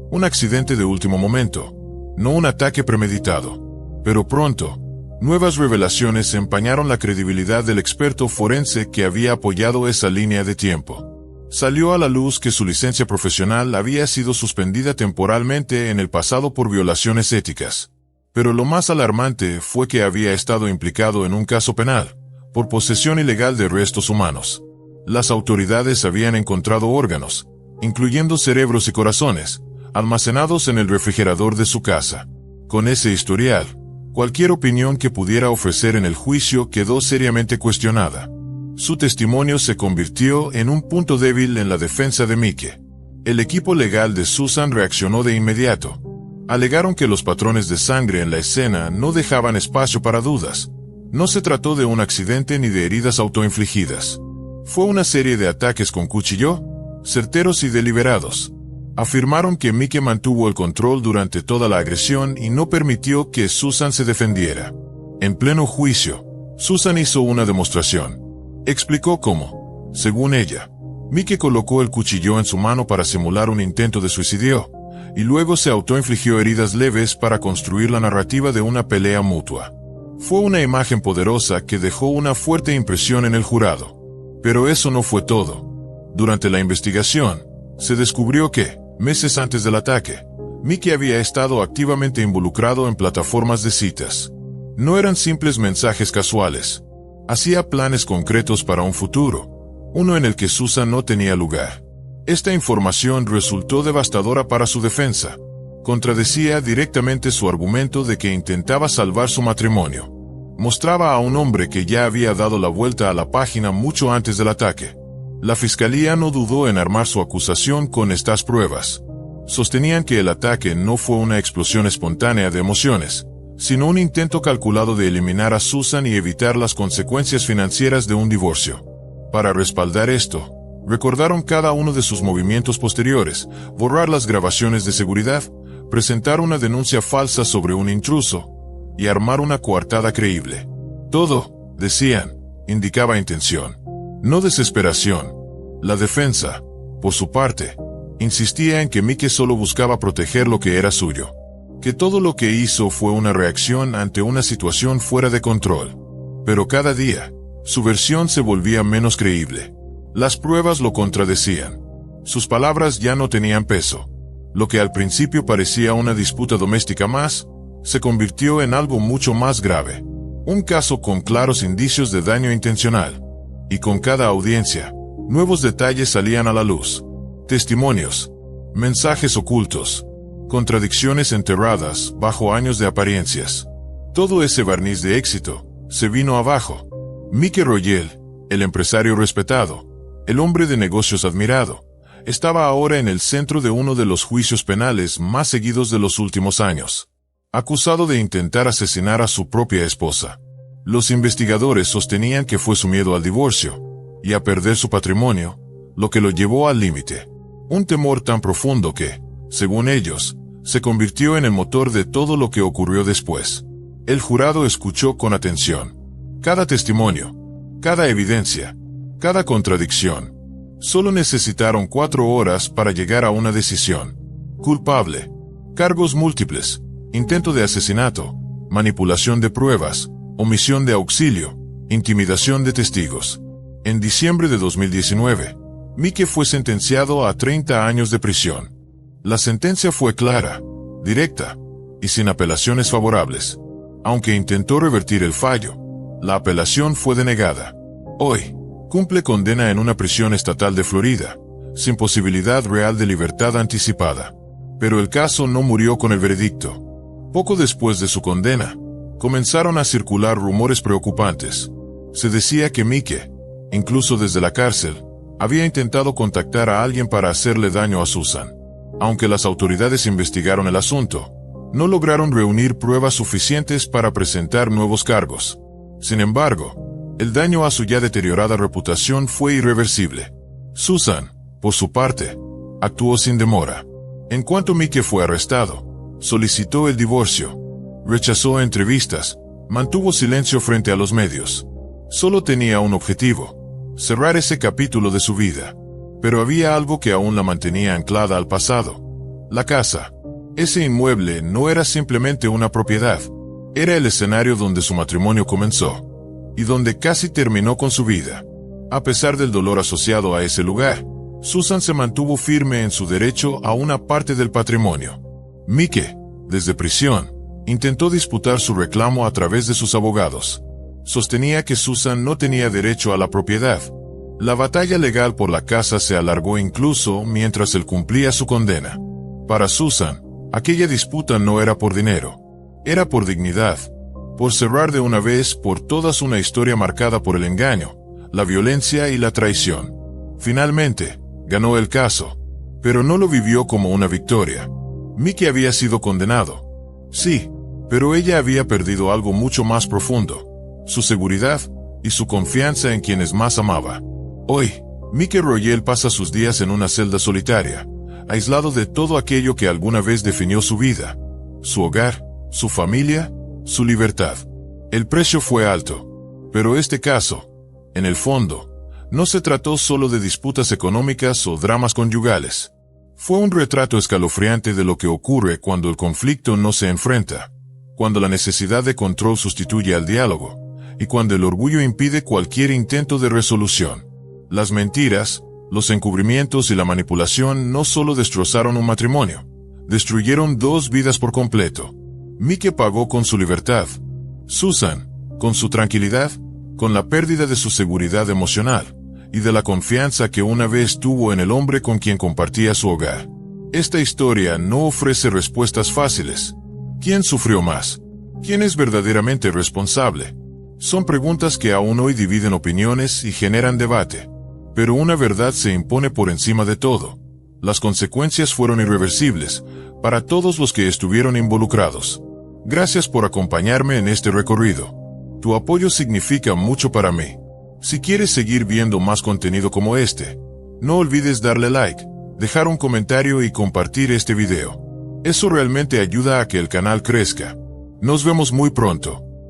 un accidente de último momento, no un ataque premeditado. Pero pronto, nuevas revelaciones empañaron la credibilidad del experto forense que había apoyado esa línea de tiempo. Salió a la luz que su licencia profesional había sido suspendida temporalmente en el pasado por violaciones éticas. Pero lo más alarmante fue que había estado implicado en un caso penal, por posesión ilegal de restos humanos. Las autoridades habían encontrado órganos, incluyendo cerebros y corazones, almacenados en el refrigerador de su casa. Con ese historial, cualquier opinión que pudiera ofrecer en el juicio quedó seriamente cuestionada. Su testimonio se convirtió en un punto débil en la defensa de Mickey. El equipo legal de Susan reaccionó de inmediato. Alegaron que los patrones de sangre en la escena no dejaban espacio para dudas. No se trató de un accidente ni de heridas autoinfligidas. Fue una serie de ataques con cuchillo, certeros y deliberados. Afirmaron que Mickey mantuvo el control durante toda la agresión y no permitió que Susan se defendiera. En pleno juicio, Susan hizo una demostración. Explicó cómo, según ella, Mickey colocó el cuchillo en su mano para simular un intento de suicidio, y luego se autoinfligió heridas leves para construir la narrativa de una pelea mutua. Fue una imagen poderosa que dejó una fuerte impresión en el jurado. Pero eso no fue todo. Durante la investigación, se descubrió que, meses antes del ataque, Mickey había estado activamente involucrado en plataformas de citas. No eran simples mensajes casuales. Hacía planes concretos para un futuro, uno en el que Susan no tenía lugar. Esta información resultó devastadora para su defensa. Contradecía directamente su argumento de que intentaba salvar su matrimonio. Mostraba a un hombre que ya había dado la vuelta a la página mucho antes del ataque. La fiscalía no dudó en armar su acusación con estas pruebas. Sostenían que el ataque no fue una explosión espontánea de emociones, sino un intento calculado de eliminar a Susan y evitar las consecuencias financieras de un divorcio. Para respaldar esto, recordaron cada uno de sus movimientos posteriores, borrar las grabaciones de seguridad, presentar una denuncia falsa sobre un intruso, y armar una coartada creíble. Todo, decían, indicaba intención, no desesperación. La defensa, por su parte, insistía en que Mickey solo buscaba proteger lo que era suyo, que todo lo que hizo fue una reacción ante una situación fuera de control. Pero cada día, su versión se volvía menos creíble. Las pruebas lo contradecían. Sus palabras ya no tenían peso. Lo que al principio parecía una disputa doméstica más, se convirtió en algo mucho más grave. Un caso con claros indicios de daño intencional. Y con cada audiencia, nuevos detalles salían a la luz. Testimonios, mensajes ocultos, contradicciones enterradas bajo años de apariencias. Todo ese barniz de éxito se vino abajo. Mickey Royal, el empresario respetado, el hombre de negocios admirado, estaba ahora en el centro de uno de los juicios penales más seguidos de los últimos años. Acusado de intentar asesinar a su propia esposa. Los investigadores sostenían que fue su miedo al divorcio y a perder su patrimonio lo que lo llevó al límite. Un temor tan profundo que, según ellos, se convirtió en el motor de todo lo que ocurrió después. El jurado escuchó con atención cada testimonio, cada evidencia, cada contradicción. Solo necesitaron 4 horas para llegar a una decisión. Culpable. Cargos múltiples. Intento de asesinato. Manipulación de pruebas. Omisión de auxilio. Intimidación de testigos. En diciembre de 2019, Mike fue sentenciado a 30 años de prisión. La sentencia fue clara, directa y sin apelaciones favorables. Aunque intentó revertir el fallo, la apelación fue denegada. Hoy, cumple condena en una prisión estatal de Florida, sin posibilidad real de libertad anticipada. Pero el caso no murió con el veredicto. Poco después de su condena, comenzaron a circular rumores preocupantes. Se decía que Mike, incluso desde la cárcel, había intentado contactar a alguien para hacerle daño a Susan. Aunque las autoridades investigaron el asunto, no lograron reunir pruebas suficientes para presentar nuevos cargos. Sin embargo, el daño a su ya deteriorada reputación fue irreversible. Susan, por su parte, actuó sin demora. En cuanto Mike fue arrestado, solicitó el divorcio, rechazó entrevistas, mantuvo silencio frente a los medios. Solo tenía un objetivo: cerrar ese capítulo de su vida. Pero había algo que aún la mantenía anclada al pasado. La casa. Ese inmueble no era simplemente una propiedad. Era el escenario donde su matrimonio comenzó, y donde casi terminó con su vida. A pesar del dolor asociado a ese lugar, Susan se mantuvo firme en su derecho a una parte del patrimonio. Mike, desde prisión, intentó disputar su reclamo a través de sus abogados. Sostenía que Susan no tenía derecho a la propiedad. La batalla legal por la casa se alargó incluso mientras él cumplía su condena. Para Susan, aquella disputa no era por dinero. Era por dignidad. Por cerrar de una vez por todas una historia marcada por el engaño, la violencia y la traición. Finalmente, ganó el caso. Pero no lo vivió como una victoria. Mike había sido condenado. Sí, pero ella había perdido algo mucho más profundo: su seguridad y su confianza en quienes más amaba. Hoy, Mike Royale pasa sus días en una celda solitaria, aislado de todo aquello que alguna vez definió su vida: su hogar, su familia, su libertad. El precio fue alto. Pero este caso, en el fondo, no se trató solo de disputas económicas o dramas conyugales. Fue un retrato escalofriante de lo que ocurre cuando el conflicto no se enfrenta, cuando la necesidad de control sustituye al diálogo, y cuando el orgullo impide cualquier intento de resolución. Las mentiras, los encubrimientos y la manipulación no solo destrozaron un matrimonio, destruyeron 2 vidas por completo. Mike pagó con su libertad. Susan, con su tranquilidad, con la pérdida de su seguridad emocional, y de la confianza que una vez tuvo en el hombre con quien compartía su hogar. Esta historia no ofrece respuestas fáciles. ¿Quién sufrió más? ¿Quién es verdaderamente responsable? Son preguntas que aún hoy dividen opiniones y generan debate. Pero una verdad se impone por encima de todo: las consecuencias fueron irreversibles para todos los que estuvieron involucrados. Gracias por acompañarme en este recorrido. Tu apoyo significa mucho para mí. Si quieres seguir viendo más contenido como este, no olvides darle like, dejar un comentario y compartir este video. Eso realmente ayuda a que el canal crezca. Nos vemos muy pronto.